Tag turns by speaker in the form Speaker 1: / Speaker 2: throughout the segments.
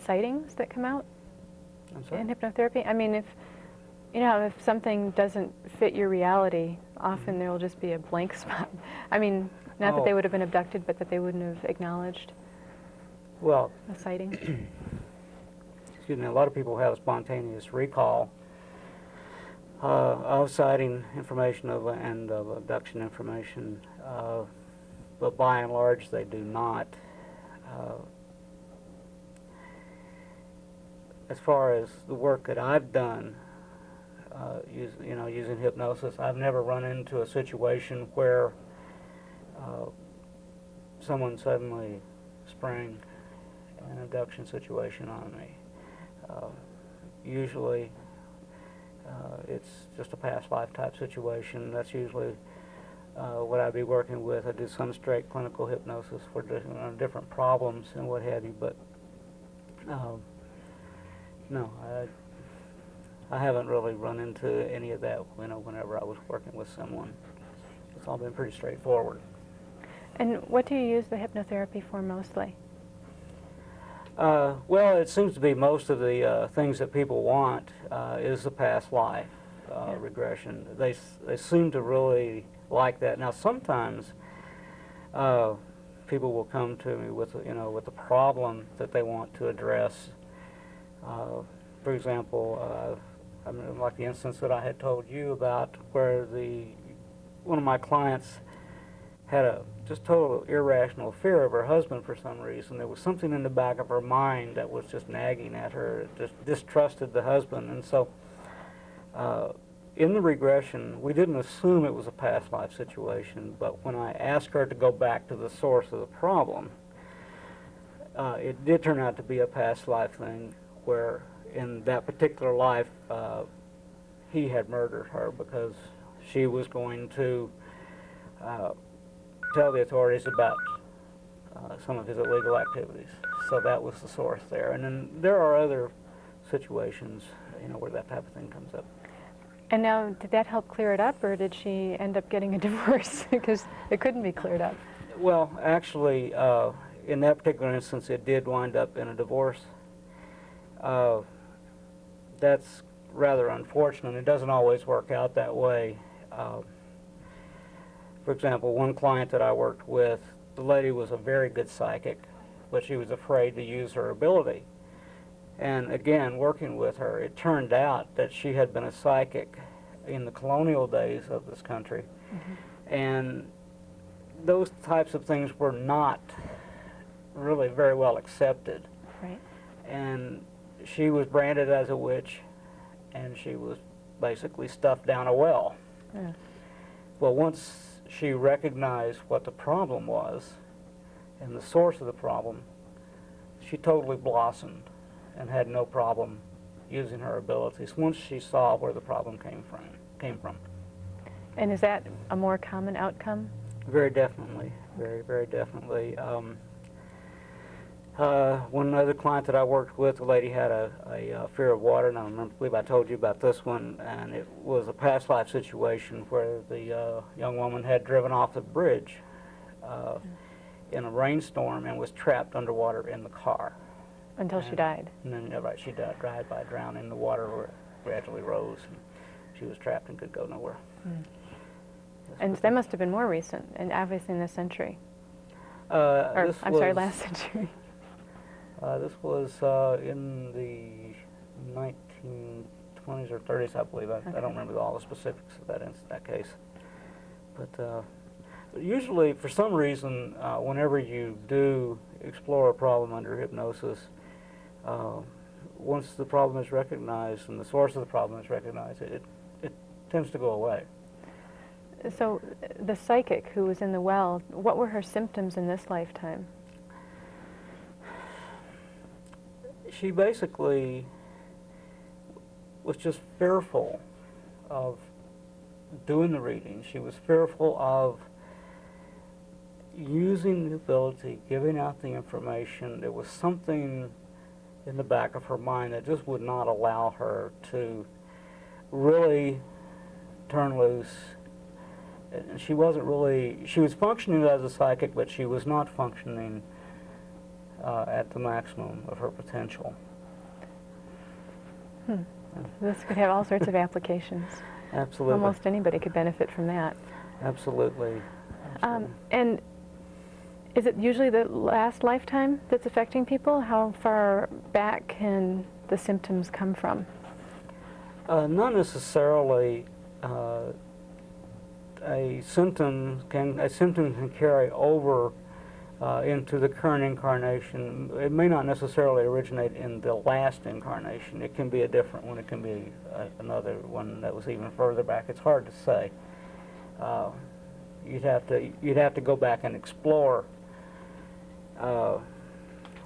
Speaker 1: sightings that come out
Speaker 2: I'm sorry?
Speaker 1: in hypnotherapy? I mean, if you know, if something doesn't fit your reality, often there will just be a blank spot. I mean, not that they would have been abducted, but that they wouldn't have acknowledged
Speaker 2: Well,
Speaker 1: a sighting.
Speaker 2: excuse me, a lot of people have spontaneous recall of sighting information and of abduction information, but by and large they do not. As far as the work that I've done, using hypnosis, I've never run into a situation where someone suddenly sprang an abduction situation on me. Usually it's just a past life type situation. That's usually what I'd be working with. I do some straight clinical hypnosis for different problems and what have you, but no, I haven't really run into any of that, whenever I was working with someone. It's all been pretty straightforward.
Speaker 1: And what do you use the hypnotherapy for mostly?
Speaker 2: Well, it seems to be most of the things that people want is the past life regression. They seem to really like that. Now, sometimes people will come to me with with a problem that they want to address. For example, I mean, like the instance that I had told you about, where one of my clients had a just total irrational fear of her husband for some reason. There was something in the back of her mind that was just nagging at her, just distrusted the husband. And so in the regression, we didn't assume it was a past life situation, but when I asked her to go back to the source of the problem, it did turn out to be a past life thing, where in that particular life he had murdered her because she was going to tell the authorities about some of his illegal activities. So that was the source there. And then there are other situations, where that type of thing comes up.
Speaker 1: And now, did that help clear it up, or did she end up getting a divorce because it couldn't be cleared up?
Speaker 2: Well, actually, in that particular instance, it did wind up in a divorce. That's rather unfortunate. It doesn't always work out that way. For example, one client that I worked with, the lady was a very good psychic, but she was afraid to use her ability. And again, working with her, it turned out that she had been a psychic in the colonial days of this country. And those types of things were not really very well accepted.
Speaker 1: Right.
Speaker 2: And she was branded as a witch, and she was basically stuffed down a well.
Speaker 1: Yeah.
Speaker 2: Well, once she recognized what the problem was and the source of the problem, she totally blossomed and had no problem using her abilities once she saw where the problem came from.
Speaker 1: And is that a more common outcome?
Speaker 2: Very definitely, very, very definitely. One other client that I worked with, the lady had a fear of water, and I believe I told you about this one, and it was a past life situation where the young woman had driven off the bridge in a rainstorm and was trapped underwater in the car.
Speaker 1: Until she died.
Speaker 2: And then, right, she died by drowning. The water gradually rose, and she was trapped and could go nowhere.
Speaker 1: And that must have been more recent, and obviously in this century. Last century.
Speaker 2: This was in the 1920s or 30s, I believe. I don't remember all the specifics of that case. But usually, for some reason, whenever you do explore a problem under hypnosis, once the problem is recognized and the source of the problem is recognized, it tends to go away.
Speaker 1: So the psychic who was in the well, what were her symptoms in this lifetime?
Speaker 2: She basically was just fearful of doing the reading. She was fearful of using the ability, giving out the information. There was something in the back of her mind that just would not allow her to really turn loose. And she wasn't really, she was functioning as a psychic, but she was not functioning at the maximum of her potential.
Speaker 1: This could have all sorts of applications.
Speaker 2: Absolutely.
Speaker 1: Almost anybody could benefit from that.
Speaker 2: Absolutely. Absolutely.
Speaker 1: And is it usually the last lifetime that's affecting people? How far back can the symptoms come from?
Speaker 2: Not necessarily. A symptom can carry over into the current incarnation. It may not necessarily originate in the last incarnation. It can be a different one. It can be another one that was even further back. It's hard to say. You'd have to go back and explore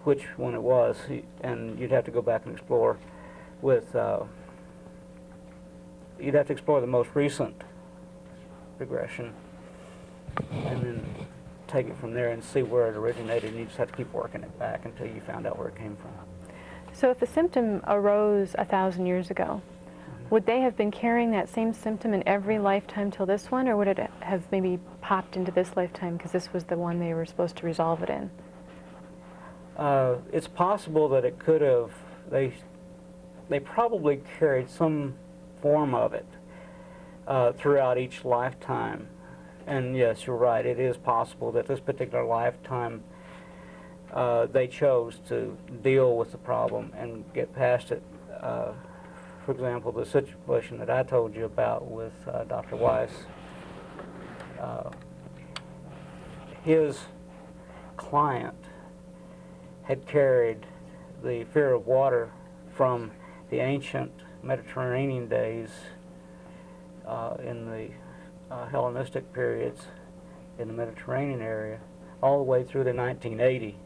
Speaker 2: which one it was, and you'd have to go back and explore with. You'd have to explore the most recent regression, and then take it from there and see where it originated, and you just have to keep working it back until you found out where it came from.
Speaker 1: So if a symptom arose 1,000 years ago, would they have been carrying that same symptom in every lifetime till this one, or would it have maybe popped into this lifetime because this was the one they were supposed to resolve it in?
Speaker 2: It's possible that it could have, they probably carried some form of it throughout each lifetime. And yes, you're right, it is possible that this particular lifetime they chose to deal with the problem and get past it. For example, the situation that I told you about with Dr. Weiss, his client had carried the fear of water from the ancient Mediterranean days in the Hellenistic periods in the Mediterranean area, all the way through to 1980.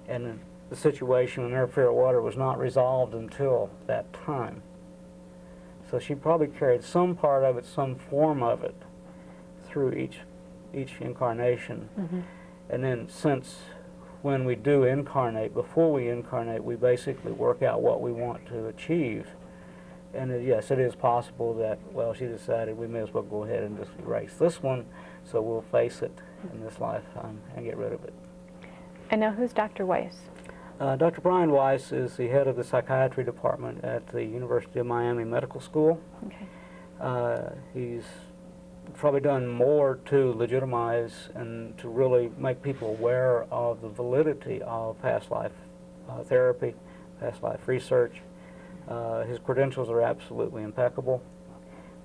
Speaker 2: And the situation when her fear of water was not resolved until that time. So she probably carried some part of it, some form of it, through each incarnation. And then since when we do incarnate, before we incarnate, we basically work out what we want to achieve. And yes, it is possible that, well, she decided we may as well go ahead and just erase this one, so we'll face it in this lifetime and get rid of it.
Speaker 1: And now who's Dr. Weiss?
Speaker 2: Dr. Brian Weiss is the head of the psychiatry department at the University of Miami Medical School.
Speaker 1: Okay.
Speaker 2: He's probably done more to legitimize and to really make people aware of the validity of past life therapy, past life research. His credentials are absolutely impeccable.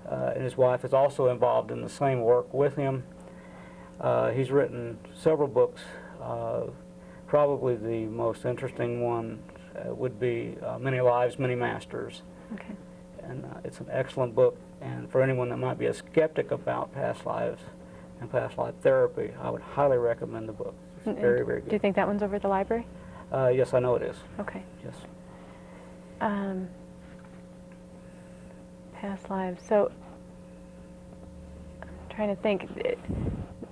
Speaker 2: And his wife is also involved in the same work with him. He's written several books. Probably the most interesting one would be Many Lives, Many Masters.
Speaker 1: Okay.
Speaker 2: And it's an excellent book. And for anyone that might be a skeptic about past lives and past life therapy, I would highly recommend the book. It's very, very good.
Speaker 1: Do you think that one's over at the library?
Speaker 2: Yes, I know it is.
Speaker 1: Okay.
Speaker 2: Yes.
Speaker 1: Past lives. So, I'm trying to think.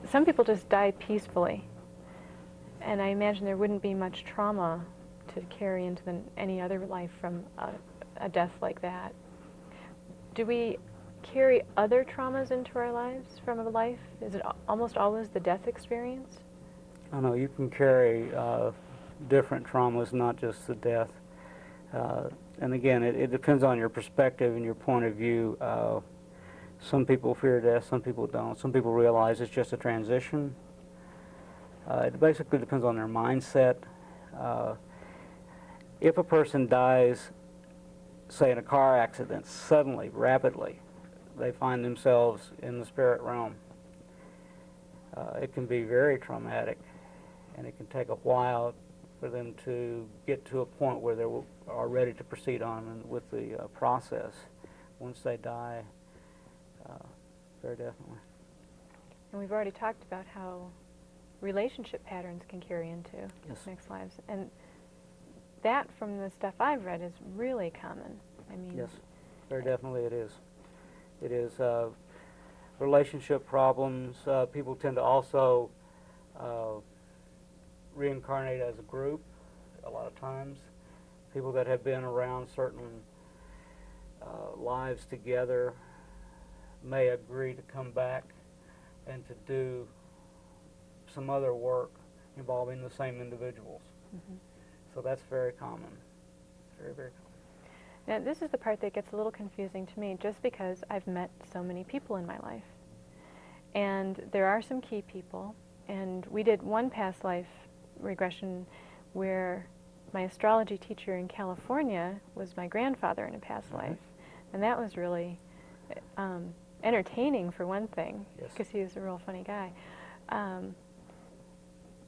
Speaker 1: Some people just die peacefully, and I imagine there wouldn't be much trauma to carry into any other life from a death like that. Do we carry other traumas into our lives from a life? Is it almost always the death experience?
Speaker 2: I know you can carry different traumas, not just the death. And again, it depends on your perspective and your point of view. Some people fear death, some people don't. Some people realize it's just a transition. It basically depends on their mindset. If a person dies, say in a car accident, suddenly, rapidly, they find themselves in the spirit realm. It can be very traumatic, and it can take a while for them to get to a point where they are ready to proceed on with the process. Once they die, very definitely.
Speaker 1: And we've already talked about how relationship patterns can carry into next lives. And that, from the stuff I've read, is really common. I mean,
Speaker 2: yes, very definitely it is. It is relationship problems. People tend to also reincarnate as a group a lot of times. People that have been around certain lives together may agree to come back and to do some other work involving the same individuals.
Speaker 1: Mhm.
Speaker 2: So that's very common, very, very common.
Speaker 1: Now, this is the part that gets a little confusing to me, just because I've met so many people in my life. And there are some key people, and we did one past life regression where my astrology teacher in California was my grandfather in a past life. And that was really entertaining, for one thing,
Speaker 2: Yes.
Speaker 1: because he was a real funny guy.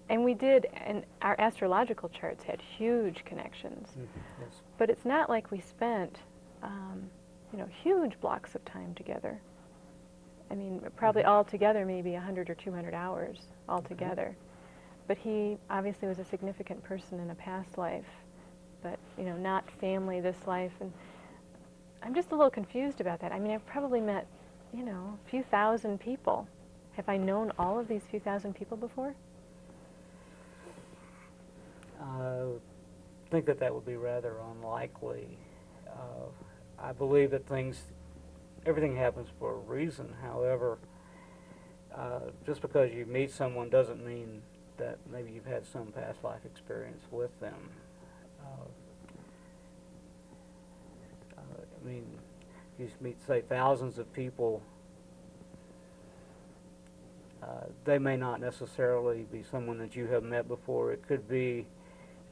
Speaker 1: And we did, and our astrological charts had huge connections.
Speaker 2: Yes.
Speaker 1: But it's not like we spent, huge blocks of time together. I mean, probably all together, maybe 100 or 200 hours altogether. But he obviously was a significant person in a past life, but, not family this life. And I'm just a little confused about that. I mean, I've probably met, a few thousand people. Have I known all of these few thousand people before?
Speaker 2: I think that would be rather unlikely. I believe that everything happens for a reason. However, just because you meet someone doesn't mean that maybe you've had some past life experience with them. I mean, you meet, say, thousands of people, they may not necessarily be someone that you have met before. It could be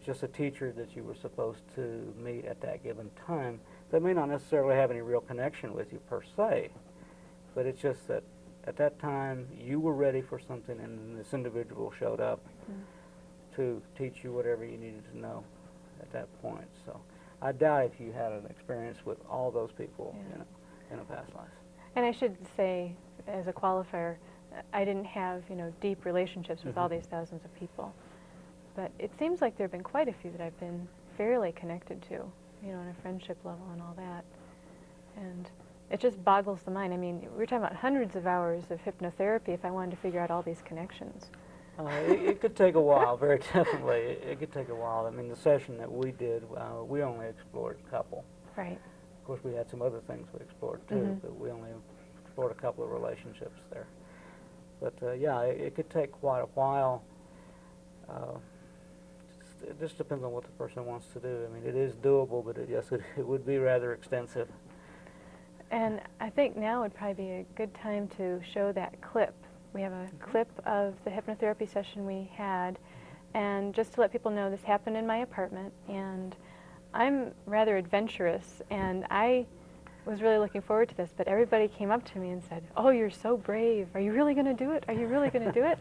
Speaker 2: just a teacher that you were supposed to meet at that given time. They may not necessarily have any real connection with you per se, but it's just that at that time you were ready for something, and this individual showed up to teach you whatever you needed to know at that point. So I doubt if you had an experience with all those people in a past life.
Speaker 1: And I should say, as a qualifier, I didn't have, deep relationships with all these thousands of people. But it seems like there have been quite a few that I've been fairly connected to, on a friendship level and all that. And it just boggles the mind. I mean, we're talking about hundreds of hours of hypnotherapy if I wanted to figure out all these connections.
Speaker 2: It could take a while, very definitely. It could take a while. I mean, the session that we did, we only explored a couple.
Speaker 1: Right.
Speaker 2: Of course, we had some other things we explored too, but we only explored a couple of relationships there. But yeah, it could take quite a while. It just depends on what the person wants to do. I mean, it is doable, but it would be rather extensive.
Speaker 1: And I think now would probably be a good time to show that clip. We have a clip of the hypnotherapy session we had, and just to let people know, this happened in my apartment, and I'm rather adventurous, and I was really looking forward to this, but everybody came up to me and said, "Oh, you're so brave. Are you really going to do it? Are you really going to do it?"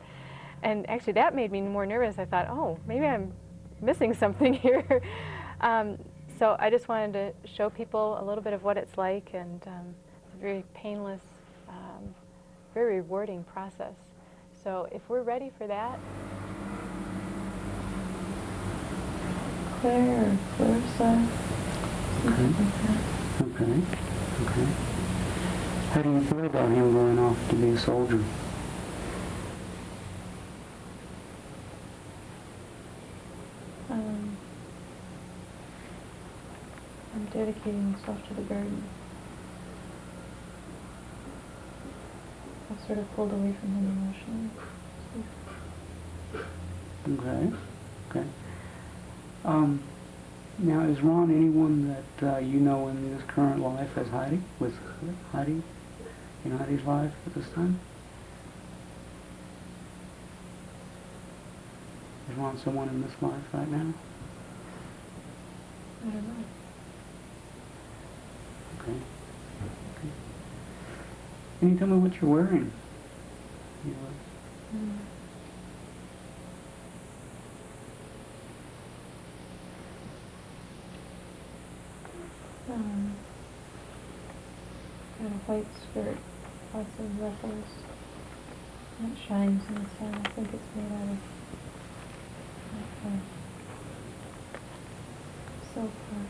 Speaker 1: And actually that made me more nervous. I thought, oh, maybe I'm missing something here. So I just wanted to show people a little bit of what it's like, and it's a very painless, very rewarding process. So if we're ready for that. Claire or Clarissa.
Speaker 2: Okay. How do you feel about him going off to be a soldier?
Speaker 1: I'm dedicating myself to the garden. I sort of pulled away from him emotionally.
Speaker 2: Okay. Now, is Ron anyone that you know in his current life as Heidi? With Heidi? In Heidi's life at this time? Is Ron someone in this life right now?
Speaker 1: I don't know.
Speaker 2: Okay. Can you tell me what you're wearing?
Speaker 1: Got a white skirt, lots of ruffles. It shines in the sun. I think it's made out of silk or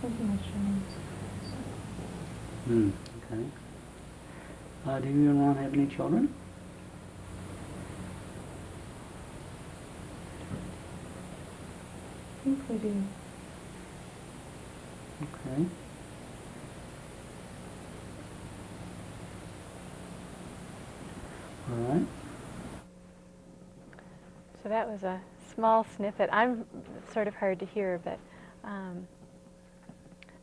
Speaker 1: something that shines.
Speaker 2: Okay. Do you and Ron have any children?
Speaker 1: I think we do.
Speaker 2: Okay. All right.
Speaker 1: So So that was a small snippet. I'm sort of hard to hear, but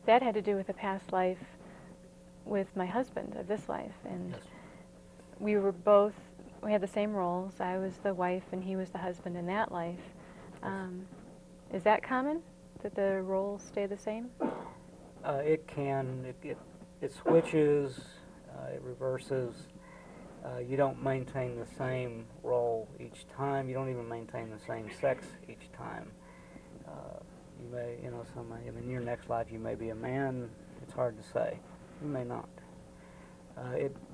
Speaker 1: that had to do with a past life with my husband of this life. And
Speaker 2: Yes.
Speaker 1: we had the same roles. I was the wife and he was the husband in that life. Is that common, that the roles stay the same?
Speaker 2: It can. It switches. It reverses. You don't maintain the same role each time. You don't even maintain the same sex each time. You may, in your next life you may be a man. It's hard to say. You may not.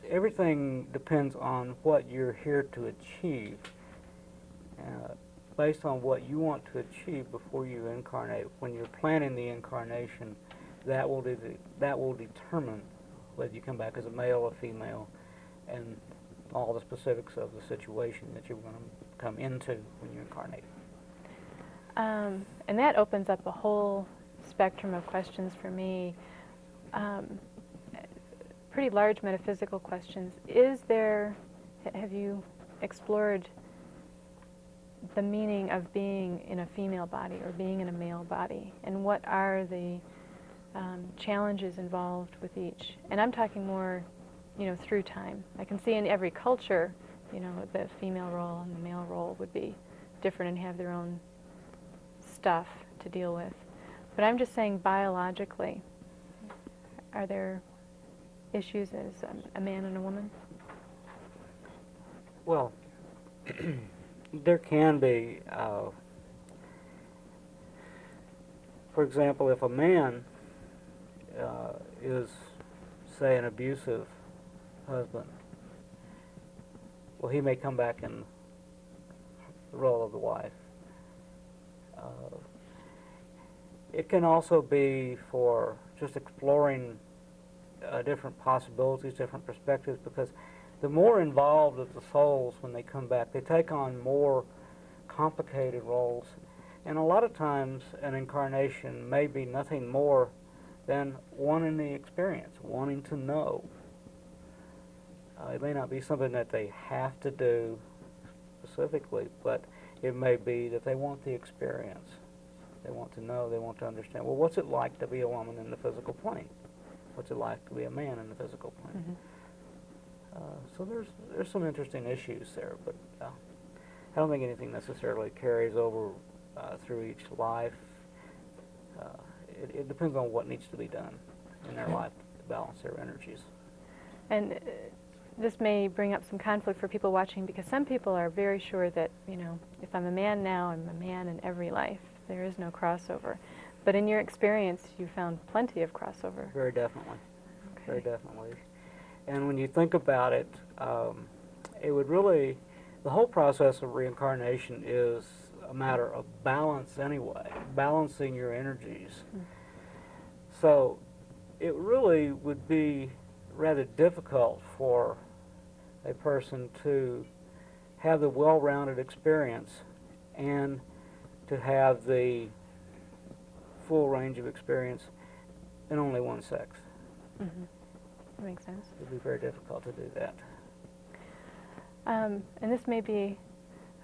Speaker 2: Everything depends on what you're here to achieve. Based on what you want to achieve before you incarnate, when you're planning the incarnation, that will determine whether you come back as a male or female, and all the specifics of the situation that you're going to come into when you incarnate.
Speaker 1: And that opens up a whole spectrum of questions for me. Pretty large metaphysical questions. Have you explored the meaning of being in a female body or being in a male body? And what are the challenges involved with each? And I'm talking more, through time. I can see in every culture, the female role and the male role would be different and have their own stuff to deal with. But I'm just saying biologically, are there issues as a man and a woman?
Speaker 2: Well, there can be. For example, if a man is, say, an abusive husband, well, he may come back in the role of the wife. It can also be for just exploring different possibilities, different perspectives, because the more involved of the souls when they come back, they take on more complicated roles. And a lot of times an incarnation may be nothing more than wanting the experience, wanting to know. It may not be something that they have to do specifically, but it may be that they want the experience. They want to know, they want to understand, well, what's it like to be a woman in the physical plane? What's it like to be a man in the physical plane? Mm-hmm. So there's some interesting issues there, but I don't think anything necessarily carries over through each life. It depends on what needs to be done in their life to balance their energies.
Speaker 1: And this may bring up some conflict for people watching, because some people are very sure that, if I'm a man now, I'm a man in every life. There is no crossover. But in your experience, you found plenty of crossover.
Speaker 2: Very definitely.
Speaker 1: Okay.
Speaker 2: Very definitely. And when you think about it, it would really, the whole process of reincarnation is a matter of balance anyway, balancing your energies. So it really would be rather difficult for a person to have the well-rounded experience and to have the full range of experience in only one sex.
Speaker 1: Mm-hmm. That makes sense.
Speaker 2: It would be very difficult to do that.
Speaker 1: And this may be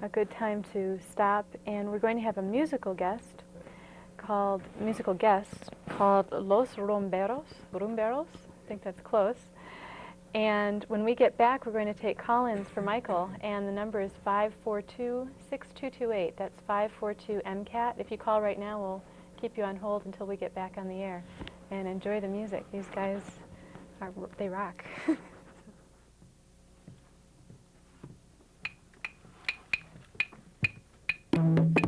Speaker 1: a good time to stop, and we're going to have a musical guest called Los Rumberos. I think that's close. And when we get back, we're going to take call-ins for Michael, and the number is 542-6228. That's 542-MCAT. If you call right now, we'll keep you on hold until we get back on the air. And enjoy the music. These guys, they rock.
Speaker 3: Thank you.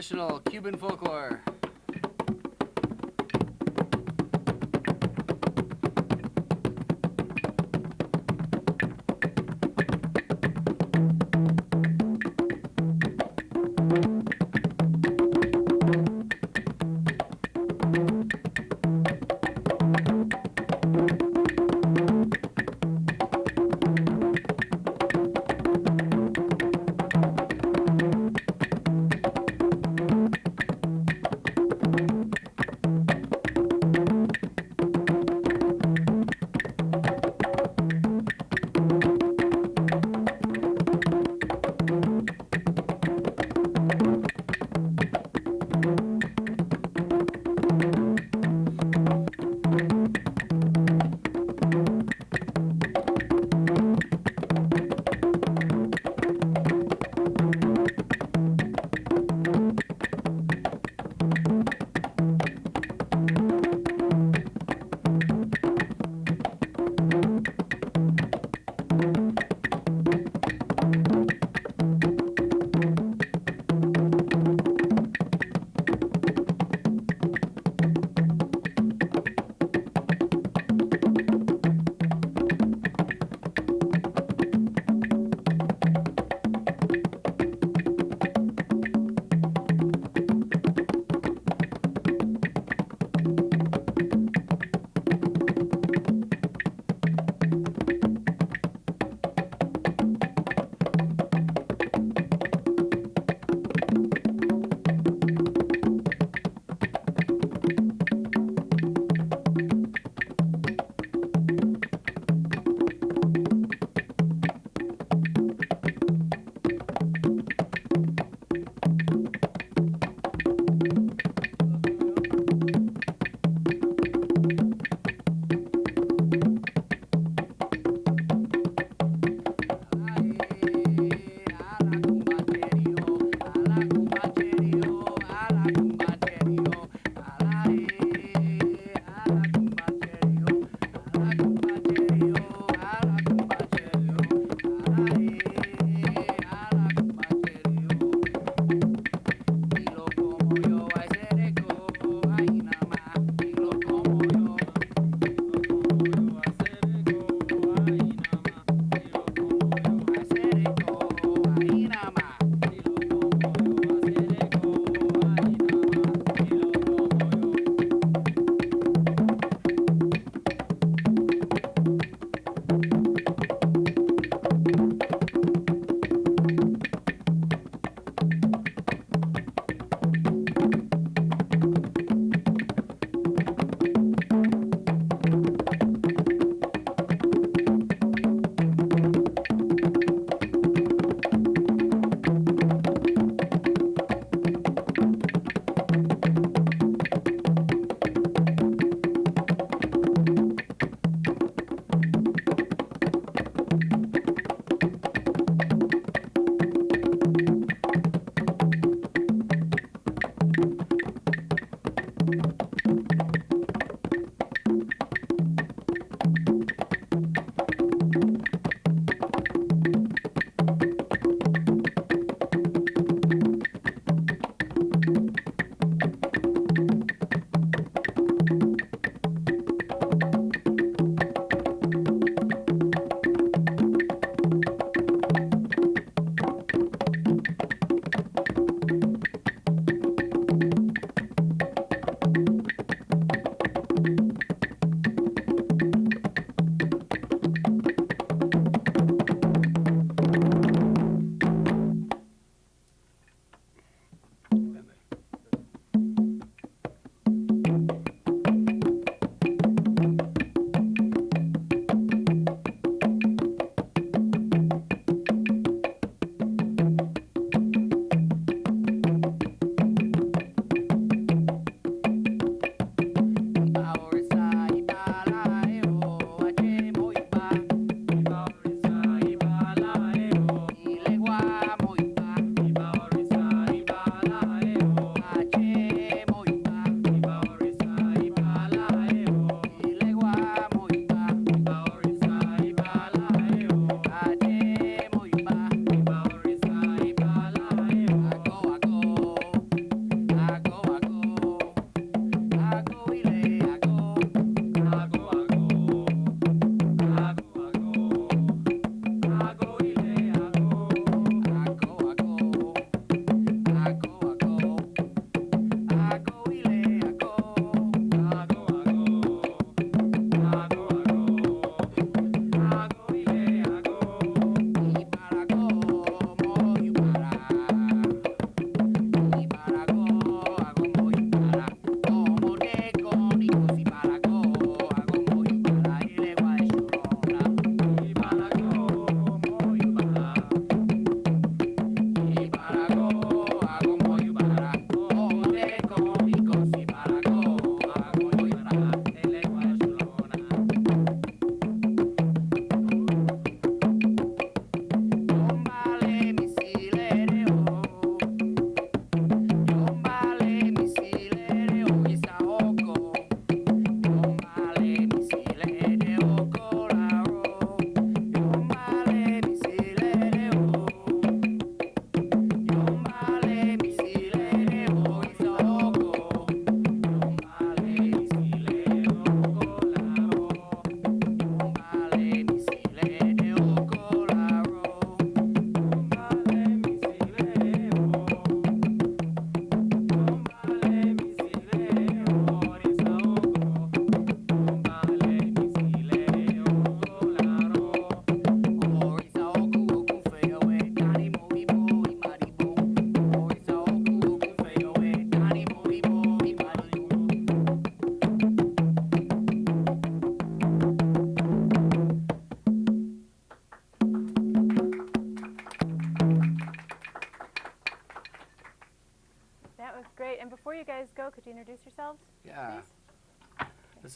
Speaker 3: traditional Cuban folklore.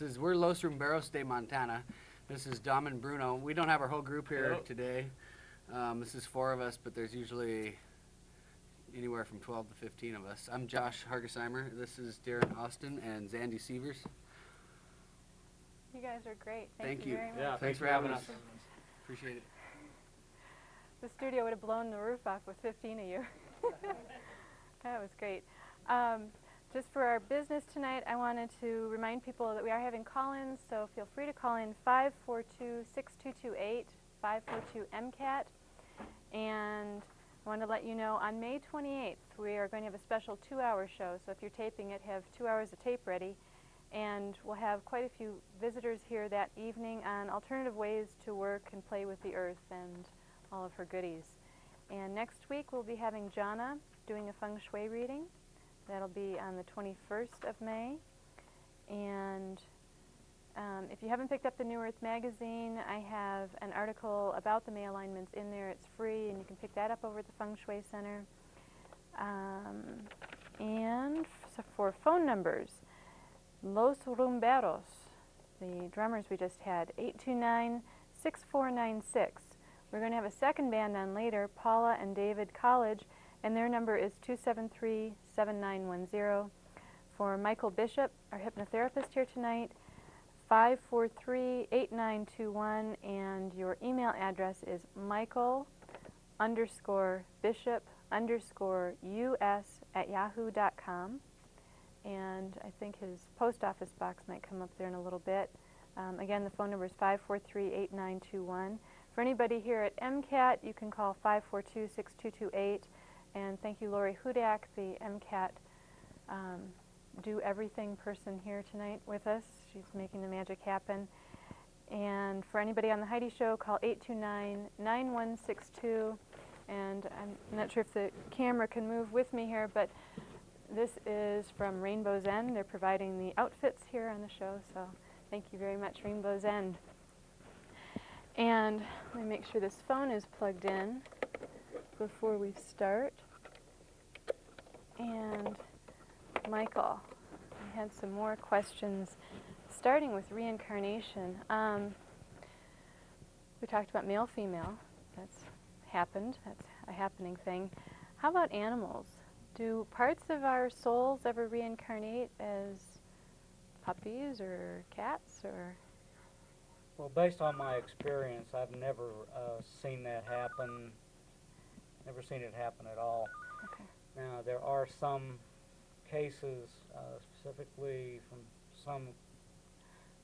Speaker 3: We're Los Rumberos de Montana. This is Dom and Bruno. We don't have our whole group here today. This is 4 of us, but there's usually anywhere from 12 to 15 of us. I'm Josh Hargesheimer. This is Darren Austin and Zandy Sievers.
Speaker 1: You guys are great.
Speaker 3: Thank
Speaker 1: you
Speaker 3: you.
Speaker 1: very much.
Speaker 2: Yeah,
Speaker 3: Thanks for having us. Appreciate it.
Speaker 1: The studio would have blown the roof off with 15 of you. That was great. Just for our business tonight, I wanted to remind people that we are having call-ins, so feel free to call in 542-6228, 542-MCAT. And I want to let you know on May 28th, we are going to have a special 2-hour show. So if you're taping it, have 2 hours of tape ready. And we'll have quite a few visitors here that evening on alternative ways to work and play with the earth and all of her goodies. And next week we'll be having Jana doing a feng shui reading. That'll be on the 21st of May. And if you haven't picked up the New Earth magazine, I have an article about the May alignments in there. It's free, and you can pick that up over at the Feng Shui Center. And so for phone numbers, Los Rumberos, the drummers we just had, 829-6496. We're going to have a second band on later, Paula and David College, and their number is 273-7910. For Michael Bishop, our hypnotherapist here tonight, 543-8921, and your email address is michael_bishop_us@yahoo.com. And I think his post office box might come up there in a little bit. Again, the phone number is 543-8921. For anybody here at MCAT, you can call 542-6228. And thank you, Lori Hudak, the MCAT Do Everything person here tonight with us. She's making the magic happen. And for anybody on the Heidi Show, call 829-9162. And I'm not sure if the camera can move with me here, but this is from Rainbow's End. They're providing the outfits here on the show, so thank you very much, Rainbow's End. And let me make sure this phone is plugged in before we start. And Michael, I had some more questions, starting with reincarnation. We talked about male-female. That's happened. That's a happening thing. How about animals? Do parts of our souls ever reincarnate as puppies or cats or?
Speaker 2: Well, based on my experience, I've never seen that happen. Never seen it happen at all.
Speaker 1: Okay.
Speaker 2: Now, there are some cases, specifically from some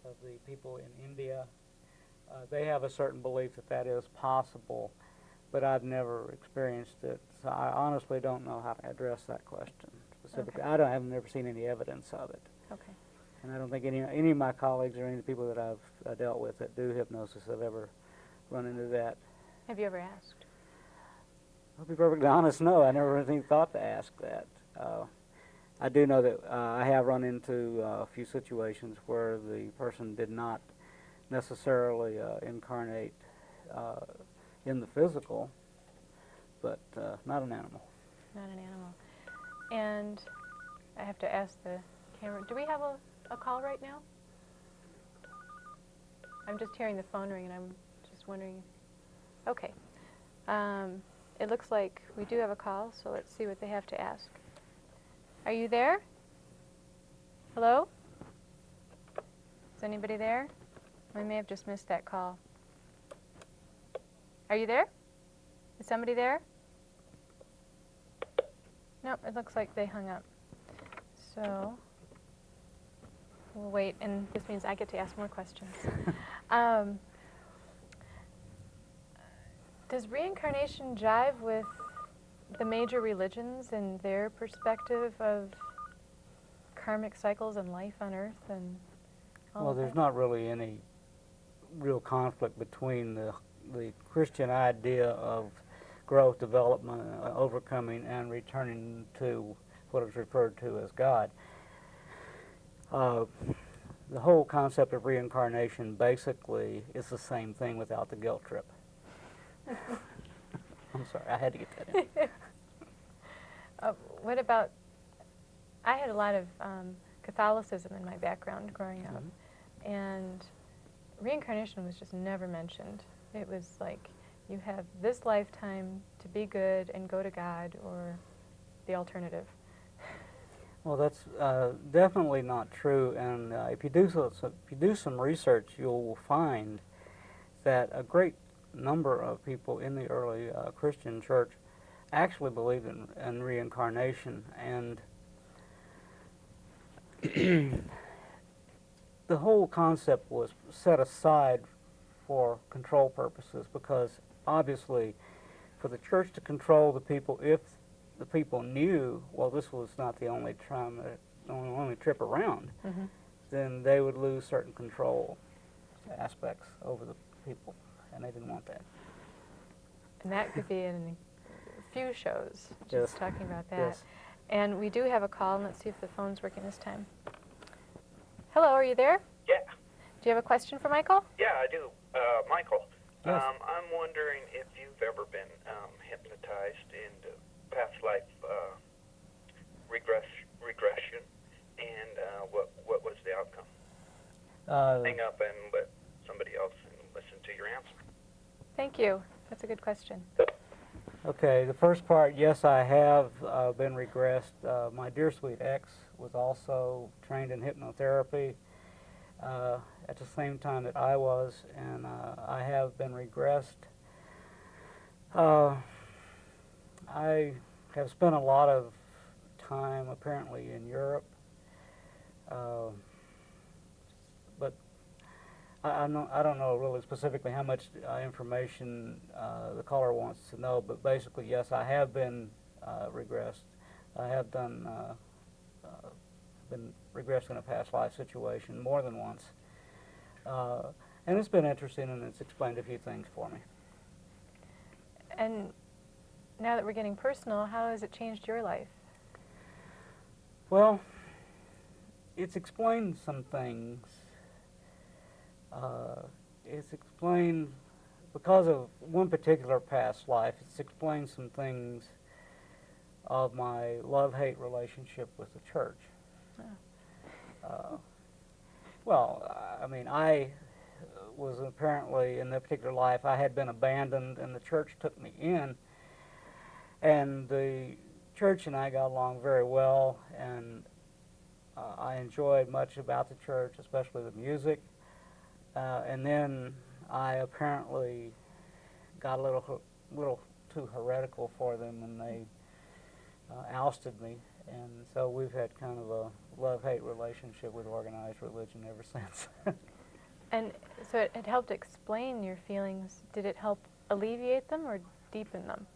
Speaker 2: of the people in India. They have a certain belief that that is possible, but I've never experienced it. So I honestly don't know how to address that question specifically.
Speaker 1: Okay.
Speaker 2: I've never seen any evidence of it.
Speaker 1: Okay.
Speaker 2: And I don't think any of my colleagues or any of the people that I've dealt with that do hypnosis have ever run into that.
Speaker 1: Have you ever asked?
Speaker 2: I'll be perfectly honest, no. I never even thought to ask that. I do know that I have run into a few situations where the person did not necessarily incarnate in the physical, but not an animal.
Speaker 1: Not an animal. And I have to ask the camera, do we have a call right now? I'm just hearing the phone ring and I'm just wondering. Okay. It looks like we do have a call, so let's see what they have to ask. Are you there? Hello? Is anybody there? We may have just missed that call. Are you there? Is somebody there? Nope, it looks like they hung up. So we'll wait, and this means I get to ask more questions. Does reincarnation jive with the major religions and their perspective of karmic cycles and life on Earth and all
Speaker 2: Well,
Speaker 1: of
Speaker 2: there's
Speaker 1: that?
Speaker 2: not really any real conflict between the Christian idea of growth, development, overcoming, and returning to what is referred to as God. The whole concept of reincarnation basically is the same thing without the guilt trip. I'm sorry, I had to get that in.
Speaker 1: What about, I had a lot of Catholicism in my background growing up. And reincarnation was just never mentioned. It was like, you have this lifetime to be good and go to God, or the alternative.
Speaker 2: Well, that's definitely not true. And if you do some research, you'll find that a great number of people in the early Christian church actually believed in reincarnation, and the whole concept was set aside for control purposes, because obviously for the church to control the people, if the people knew, well, this was not the only time, only trip around,
Speaker 1: Mm-hmm.
Speaker 2: then they would lose certain control aspects over the people, and they didn't want that.
Speaker 1: And that could be in a few shows, just
Speaker 2: Yes.
Speaker 1: talking about that.
Speaker 2: Yes.
Speaker 1: And we do have a call, and let's see if the phone's working this time. Hello, are you there?
Speaker 4: Yeah,
Speaker 1: Do you have a question for Michael?
Speaker 4: yeah, I do. Michael,
Speaker 2: Yes.
Speaker 4: I'm wondering if you've ever been hypnotized into past life regression, and what was the outcome? Hang up and let somebody else listen to your answer.
Speaker 1: Thank you. That's a good question.
Speaker 2: Okay, the first part, yes, I have been regressed. My dear sweet ex was also trained in hypnotherapy at the same time that I was, and I have been regressed. I have spent a lot of time apparently in Europe, but I don't know really specifically how much information the caller wants to know, but basically, yes, I have been regressed. I have been regressed in a past life situation more than once. And it's been interesting, and it's explained a few things for me.
Speaker 1: And now that we're getting personal, how has it changed your life?
Speaker 2: Well, it's explained some things. It's explained, because of one particular past life, it's explained some things of my love-hate relationship with the church. Well, I mean, I was apparently, in that particular life, I had been abandoned, and the church took me in. And the church and I got along very well, and I enjoyed much about the church, especially the music. And then I apparently got a little too heretical for them, and they ousted me. And so we've had kind of a love-hate relationship with organized religion ever since.
Speaker 1: And so it helped explain your feelings. Did it help alleviate them or deepen them?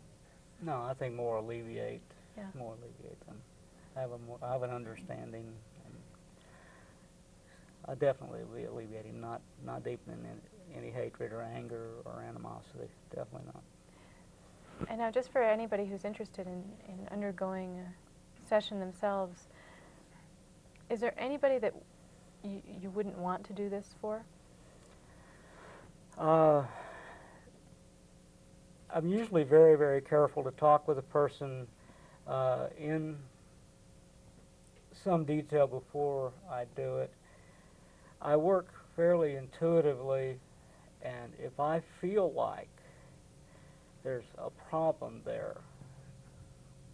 Speaker 2: No, I think more alleviate.
Speaker 1: Yeah.
Speaker 2: More alleviate them. I have an understanding, and I definitely be alleviating, not deepening any hatred or anger or animosity. Definitely not.
Speaker 1: And now, just for anybody who's interested in undergoing a session themselves, is there anybody that you wouldn't want to do this for?
Speaker 2: I'm usually very, very careful to talk with a person in some detail before I do it. I work fairly intuitively, and if I feel like there's a problem there,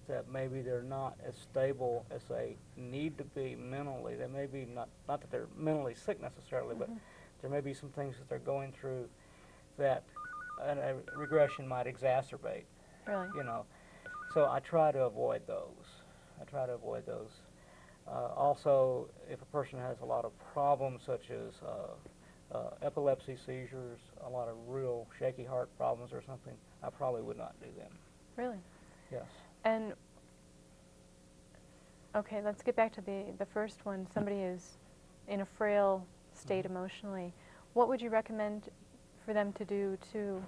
Speaker 2: that maybe they're not as stable as they need to be mentally, they may be not that they're mentally sick necessarily, but there may be some things that they're going through that a regression might exacerbate.
Speaker 1: Really?
Speaker 2: You know, so I try to avoid those. Also, if a person has a lot of problems such as epilepsy, seizures, a lot of real shaky heart problems or something, I probably would not do them.
Speaker 1: Really?
Speaker 2: Yes.
Speaker 1: And, okay, let's get back to the first one. Somebody is in a frail state emotionally. What would you recommend for them to do to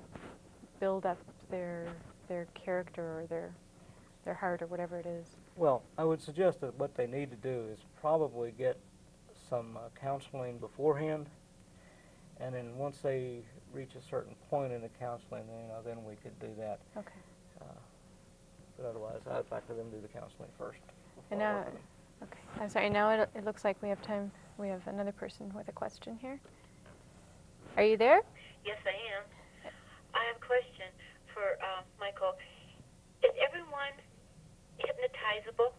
Speaker 1: build up their character or their heart or whatever it is?
Speaker 2: Well, I would suggest that what they need to do is probably get some counseling beforehand, and then once they reach a certain point in the counseling, then we could do that.
Speaker 1: Okay.
Speaker 2: But otherwise, I'd like for them to do the counseling first.
Speaker 1: And now, Okay, I'm sorry, now it looks like we have time. We have another person with a question here. Are you there?
Speaker 5: Yes, I am. I have a question for Michael. Is everyone hypnotizable?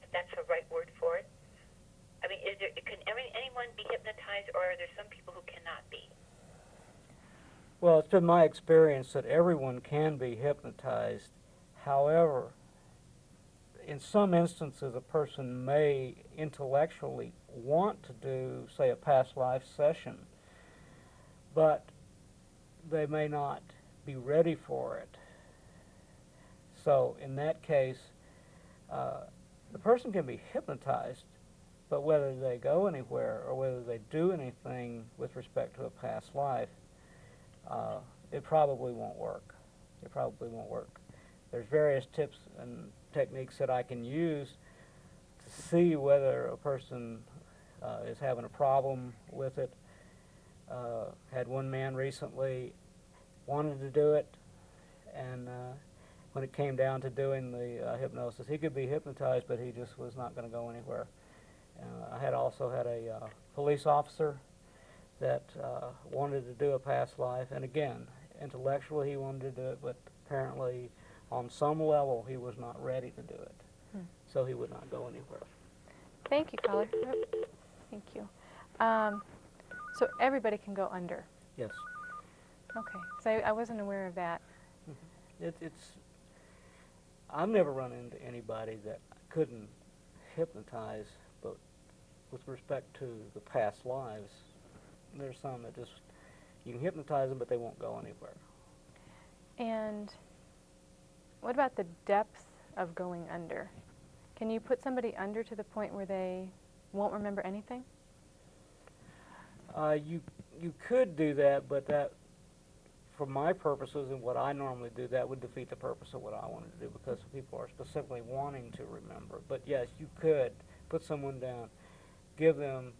Speaker 5: If that's the right word for it. I mean, can anyone be hypnotized, or are there some people who cannot be?
Speaker 2: Well, it's been my experience that everyone can be hypnotized. However, in some instances, a person may intellectually want to do, say, a past life session, but they may not be ready for it. So in that case, the person can be hypnotized, but whether they go anywhere or whether they do anything with respect to a past life, it probably won't work. It probably won't work. There's various tips and techniques that I can use to see whether a person is having a problem with it. Had one man recently wanted to do it, and when it came down to doing the hypnosis, he could be hypnotized, but he just was not going to go anywhere. I had also had a police officer that wanted to do a past life, and again, intellectually he wanted to do it, but apparently on some level he was not ready to do it, so he would not go anywhere.
Speaker 1: Thank you, caller. Yep. Thank you. So everybody can go under.
Speaker 2: Yes.
Speaker 1: Okay, so I wasn't aware of that.
Speaker 2: I've never run into anybody that couldn't hypnotize, but with respect to the past lives, there's some that just, you can hypnotize them, but they won't go anywhere.
Speaker 1: And what about the depth of going under? Can you put somebody under to the point where they won't remember anything?
Speaker 2: You could do that, but that, for my purposes and what I normally do, that would defeat the purpose of what I wanted to do, because people are specifically wanting to remember. But yes, you could put someone down, give them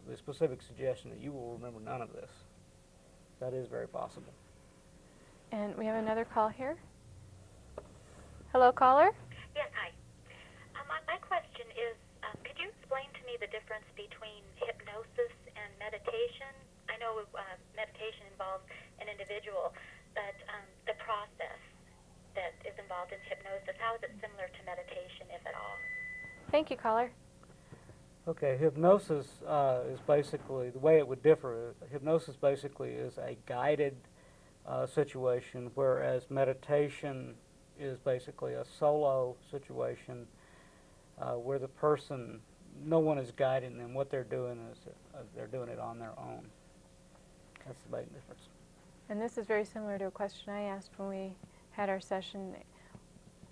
Speaker 2: the specific suggestion that you will remember none of this. That is very possible.
Speaker 1: And we have another call here. Hello, caller?
Speaker 5: Yes, hi. My question is, could you explain to me the difference between hypnosis and meditation? I know meditation involves an individual, but the process that is involved in hypnosis, how is it similar to meditation, if at all?
Speaker 1: Thank you, caller.
Speaker 2: Okay, hypnosis is basically, the way it would differ, hypnosis basically is a guided situation, whereas meditation is basically a solo situation where the person, no one is guiding them. What they're doing is they're doing it on their own. That's the big difference.
Speaker 1: And this is very similar to a question I asked when we had our session.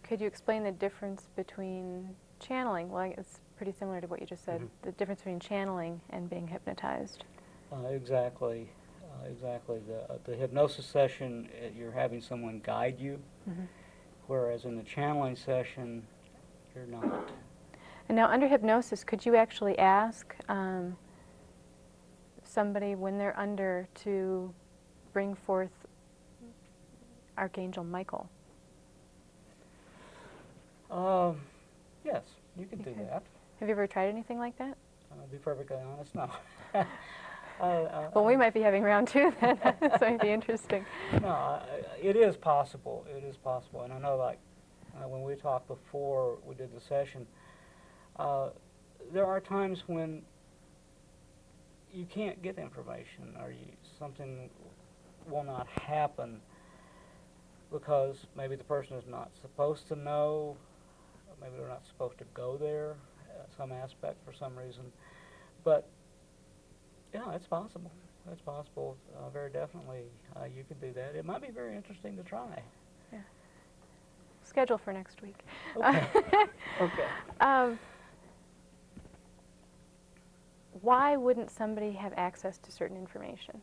Speaker 1: Could you explain the difference between channeling? Well, it's pretty similar to what you just said, the difference between channeling and being hypnotized.
Speaker 2: Exactly. Exactly. The hypnosis session, you're having someone guide you, whereas in the channeling session, you're not.
Speaker 1: And now under hypnosis, could you actually ask somebody when they're under to bring forth Archangel Michael?
Speaker 2: Yes, you can do that.
Speaker 1: Have you ever tried anything like that?
Speaker 2: To be perfectly honest, no.
Speaker 1: Well, we might be having round two then, so it'd be interesting.
Speaker 2: No, it is possible. It is possible. And I know, like, when we talked before we did the session, there are times when you can't get information, or something will not happen because maybe the person is not supposed to know, or maybe they're not supposed to go there, some aspect for some reason. But yeah, it's possible. It's possible. Very definitely, you can do that. It might be very interesting to try.
Speaker 1: Yeah. Schedule for next week.
Speaker 2: Okay. Okay.
Speaker 1: Why wouldn't somebody have access to certain information?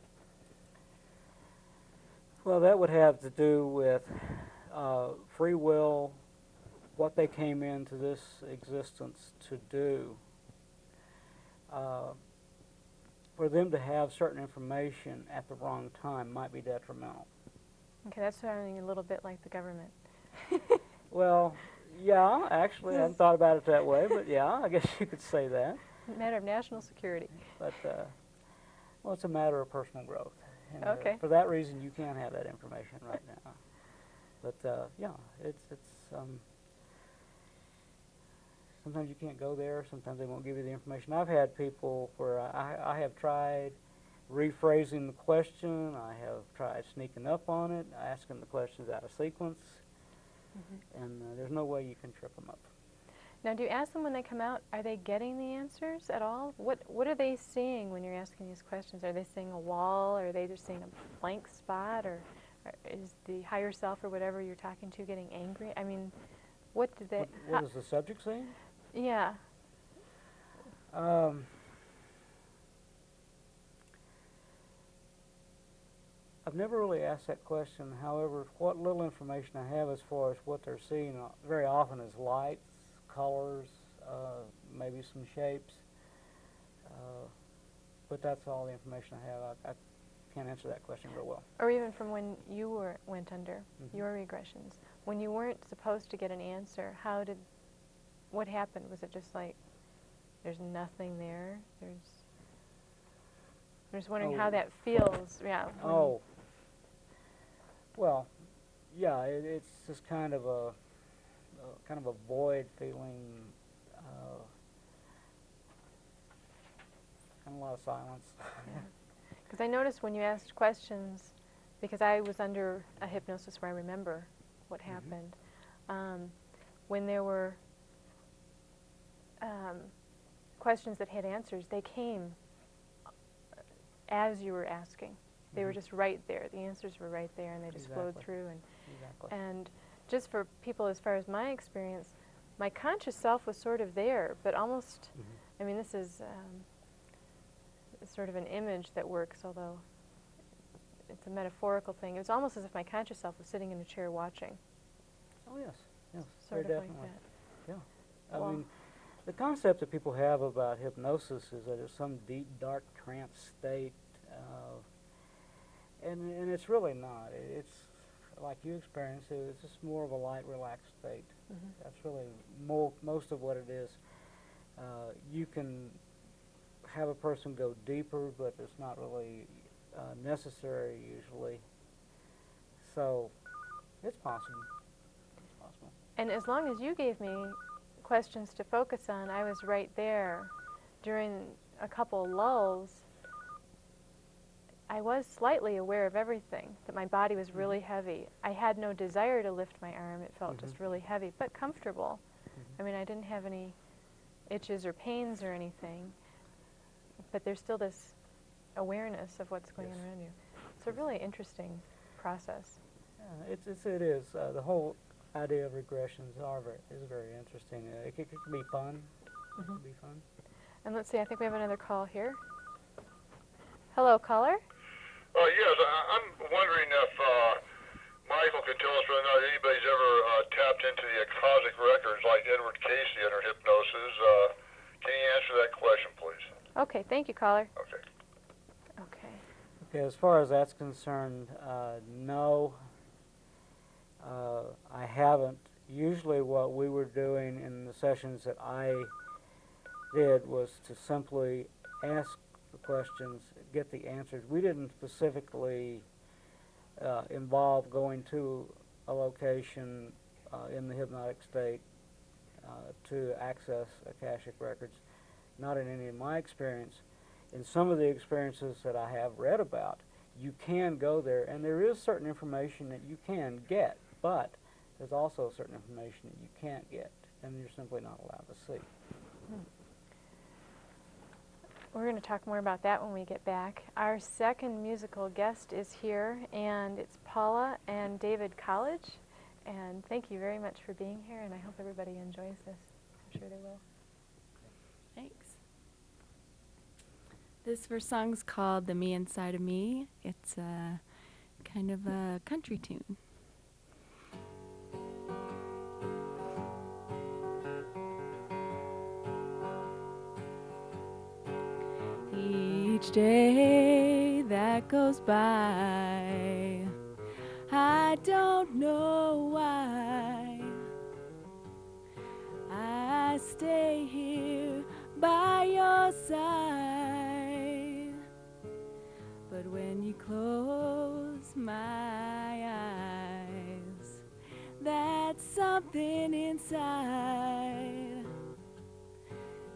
Speaker 2: Well, that would have to do with free will, what they came into this existence to do. For them to have certain information at the wrong time might be detrimental.
Speaker 1: Okay, that's sounding a little bit like the government.
Speaker 2: Well, Yeah, actually, I hadn't thought about it that way, but yeah, I guess you could say that.
Speaker 1: Matter of national security.
Speaker 2: But, well, it's a matter of personal growth. And,
Speaker 1: Okay.
Speaker 2: for that reason, you can have that information right now. But, yeah, it's sometimes you can't go there, sometimes they won't give you the information. I've had people where I have tried rephrasing the question, I have tried sneaking up on it, asking the questions out of sequence, and there's no way you can trip them up.
Speaker 1: Now, do you ask them when they come out, are they getting the answers at all? What are they seeing when you're asking these questions? Are they seeing a wall, or are they just seeing a blank spot, or is the higher self or whatever you're talking to getting angry? I mean, what did they...
Speaker 2: What is the subject saying?
Speaker 1: Yeah.
Speaker 2: I've never really asked that question. However, what little information I have as far as what they're seeing very often is lights, colors, maybe some shapes. But that's all the information I have. I can't answer that question real well.
Speaker 1: Or even from when you went under your regressions. When you weren't supposed to get an answer, what happened? Was it just like, there's nothing there? I'm just wondering how that feels. Yeah.
Speaker 2: Oh. Well, yeah, it's just kind of a void feeling, and a lot of silence.
Speaker 1: Because I noticed when you asked questions, because I was under a hypnosis where I remember what happened, when there were questions that had answers, they came as you were asking. They were just right there. The answers were right there, and they just flowed through. And just for people, as far as my experience, my conscious self was sort of there, but almost, I mean, this is sort of an image that works, although it's a metaphorical thing. It was almost as if my conscious self was sitting in a chair watching.
Speaker 2: Oh, yes, yes,
Speaker 1: Sort
Speaker 2: very
Speaker 1: of
Speaker 2: definitely.
Speaker 1: like that.
Speaker 2: Yeah.
Speaker 1: Well,
Speaker 2: I mean, the concept that people have about hypnosis is that it's some deep, dark trance state, and it's really not. It's like you experience it. It's just more of a light, relaxed state. That's really most of what it is. You can have a person go deeper, but it's not really necessary usually. So it's possible. It's possible.
Speaker 1: And as long as you gave me questions to focus on, I was right there. During a couple lulls, I was slightly aware of everything, that my body was really heavy. I had no desire to lift my arm. It felt just really heavy, but comfortable. I mean, I didn't have any itches or pains or anything, but there's still this awareness of what's going on around you. It's a really interesting process.
Speaker 2: Yeah, it is. The whole idea of regressions is very interesting. It can be fun. It can be fun.
Speaker 1: And let's see, I think we have another call here. Hello, caller.
Speaker 6: Yes, I'm wondering if Michael could tell us whether or not anybody's ever tapped into the Akashic records like Edward Casey under hypnosis. Can you answer that question, please?
Speaker 1: Okay, thank you, caller.
Speaker 6: Okay.
Speaker 1: Okay.
Speaker 2: Okay, as far as that's concerned, no, I haven't. Usually what we were doing in the sessions that I did was to simply ask the questions, get the answers. We didn't specifically involve going to a location in the hypnotic state to access Akashic records. Not in any of my experience. In some of the experiences that I have read about, you can go there, and there is certain information that you can get, but there's also certain information that you can't get, and you're simply not allowed to see.
Speaker 1: We're going to talk more about that when we get back. Our second musical guest is here, and it's Paula and David College. And thank you very much for being here, and I hope everybody enjoys this. I'm sure they will.
Speaker 7: Thanks. This first song's called The Me Inside of Me. It's a kind of a country tune. Each day that goes by, I don't know why stay here by your side. But when you close my eyes, that's something inside.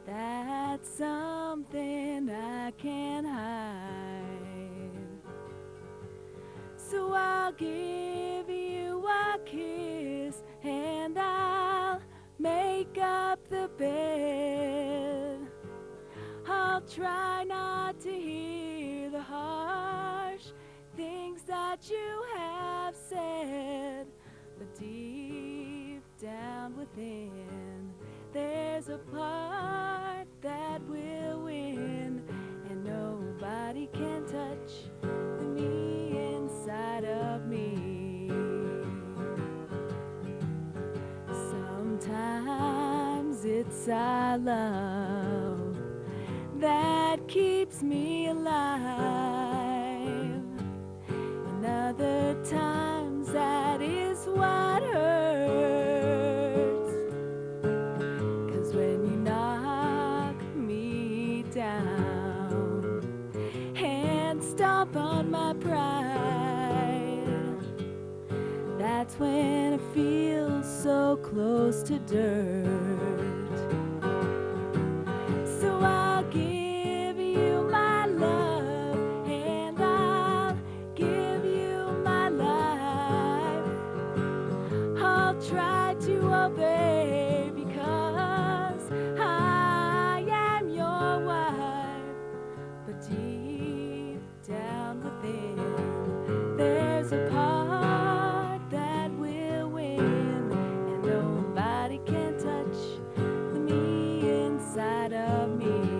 Speaker 7: That's something I can't hide. So I'll give you a kiss and I'll make up the bed. I'll try not to hear the harsh things that you have said, but deep down within, there's a part that will win, and nobody can touch the me inside of me. Sometimes it's our love that keeps me alive, and other times that is what hurts. 'Cause when you knock me down and stomp on my pride, that's when it feels so close to dirt. So I'll give you my love and I'll give you my life. I'll try to obey because I am your wife. But deep down within, there's a part that will win, and nobody can touch the me inside of me.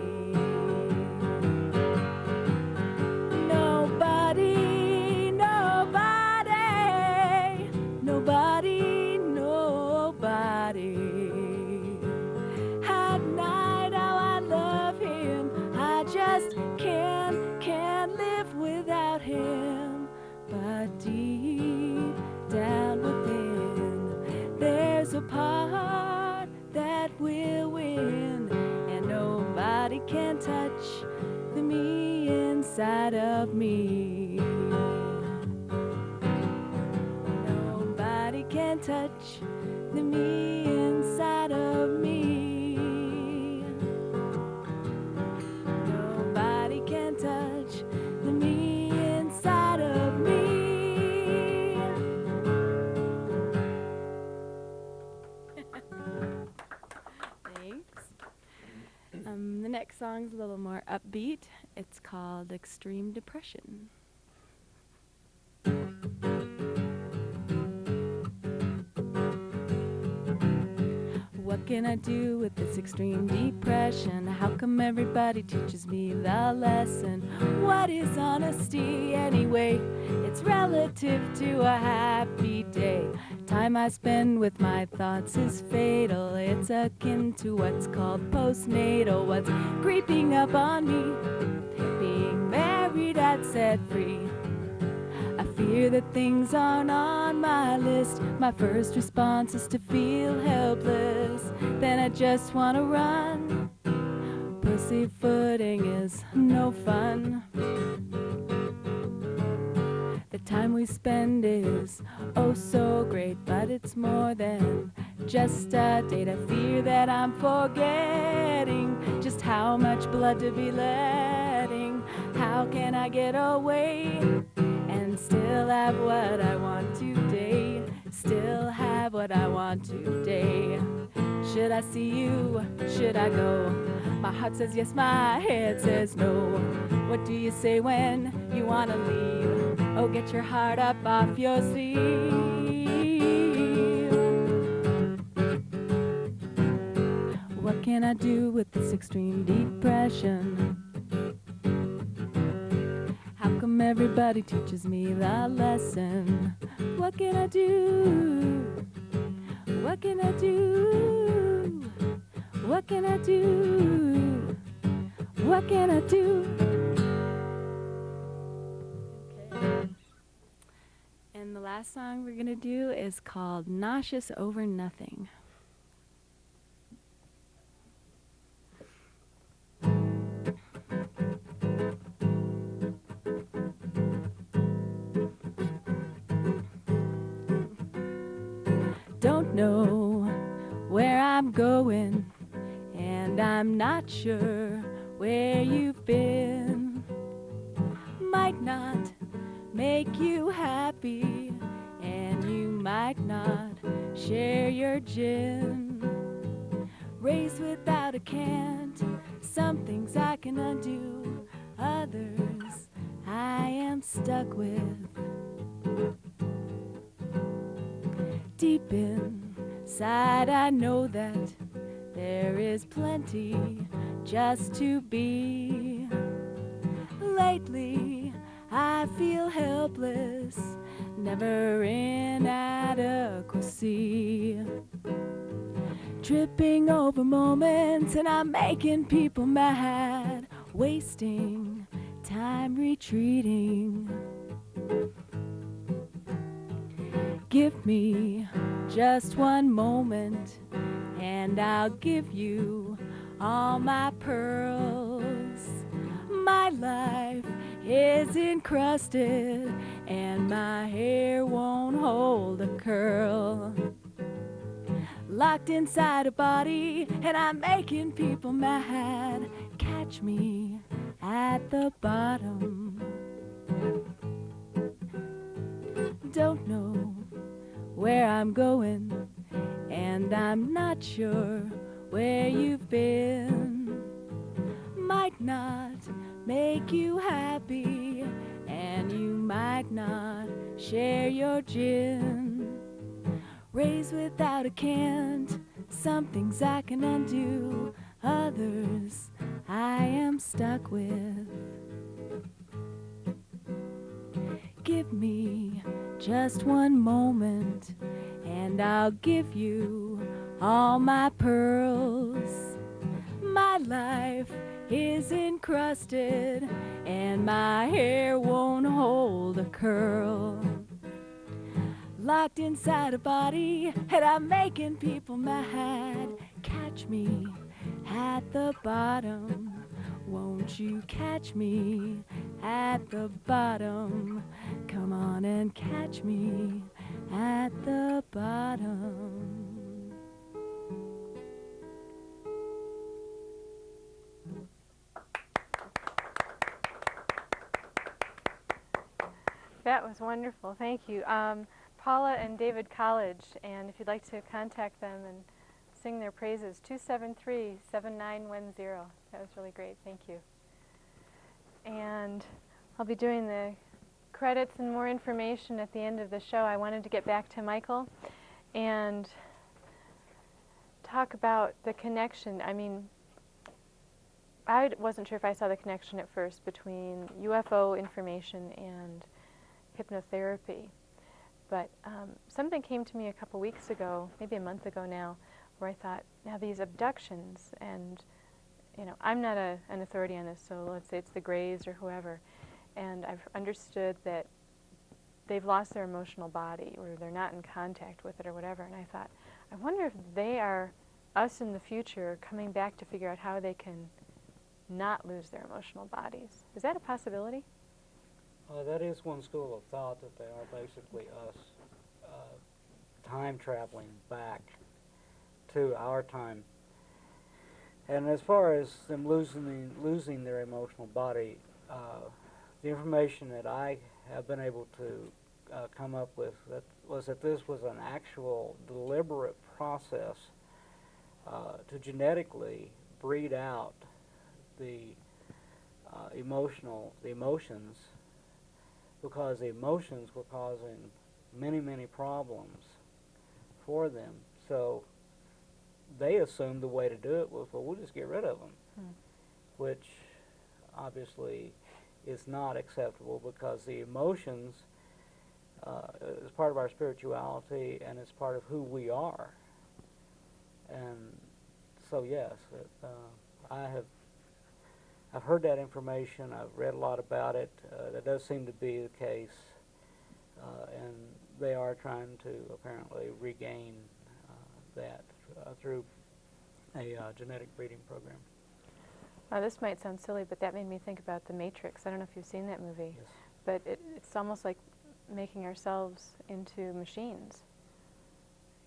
Speaker 7: Nobody, nobody, nobody, nobody. At night, how I love him, I just can't live without him. But deep down within, there's a part that will win, and nobody can touch the me inside of me. Nobody can touch the me inside of me. Nobody can touch the me inside of me. Thanks. The next song's a little more upbeat. It's called Extreme Depression. What can I do with this extreme depression? How come everybody teaches me the lesson? What is honesty anyway? It's relative to a happy day. Time I spend with my thoughts is fatal. It's akin to what's called postnatal. What's creeping up on me? Being married at set free. I fear that things aren't on my list. My first response is to feel helpless. Then I just want to run. Pussyfooting is no fun. The time we spend is oh so great, but it's more than just a date. I fear that I'm forgetting just how much blood to be letting. How can I get away and still have what I want today? Still have what I want today. Should I see you? Should I go? My heart says yes, my head says no. What do you say when you want to leave? Oh, get your heart up off your sleeve. What can I do with this extreme depression? How come everybody teaches me the lesson? What can I do? What can I do? What can I do? What can I do? Okay. And the last song we're gonna do is called Nauseous Over Nothing. I'm not sure where you've been. Might not make you happy, and you might not share your gin. Raised without a cant, some things I can undo, others I am stuck with. Deep inside I know that there is plenty just to be. Lately I feel helpless, never inadequacy. Tripping over moments and I'm making people mad, wasting time retreating. Give me just one moment and I'll give you all my pearls. My life is encrusted and my hair won't hold a curl. Locked inside a body and I'm making people mad. Catch me at the bottom. Don't know where I'm going and I'm not sure where you've been. Might not make you happy and you might not share your gin. Raised without a cant, some things I can undo, others I am stuck with. Give me just one moment and I'll give you all my pearls. My life is encrusted and my hair won't hold a curl. Locked inside a body and I'm making people mad. Catch me at the bottom. Won't you catch me at the bottom? Come on and catch me at the bottom.
Speaker 1: That was wonderful. Thank you. Paula and David College, and if you'd like to contact them and sing their praises, 273-7910. That was really great. Thank you. And I'll be doing the credits and more information at the end of the show. I wanted to get back to Michael and talk about the connection. I mean, I wasn't sure if I saw the connection at first between UFO information and hypnotherapy. But something came to me a couple weeks ago, maybe a month ago now, where I thought, now these abductions, and I'm not an authority on this, so let's say it's the Greys or whoever, and I've understood that they've lost their emotional body, or they're not in contact with it or whatever, and I thought, I wonder if they are us in the future coming back to figure out how they can not lose their emotional bodies. Is that a possibility?
Speaker 2: That is one school of thought, that they are basically us time traveling back to our time. And as far as them losing their emotional body, the information that I have been able to come up with was that this was an actual deliberate process to genetically breed out the emotions, because the emotions were causing many, many problems for them. So they assumed the way to do it was, well, we'll just get rid of them, which obviously is not acceptable, because the emotions is part of our spirituality and it's part of who we are. And so yes, I've heard that information, I've read a lot about it, that does seem to be the case, and they are trying to apparently regain that through a genetic breeding program.
Speaker 1: This might sound silly, but that made me think about The Matrix. I don't know if you've seen that movie,
Speaker 2: Yes.
Speaker 1: but it's almost like making ourselves into machines.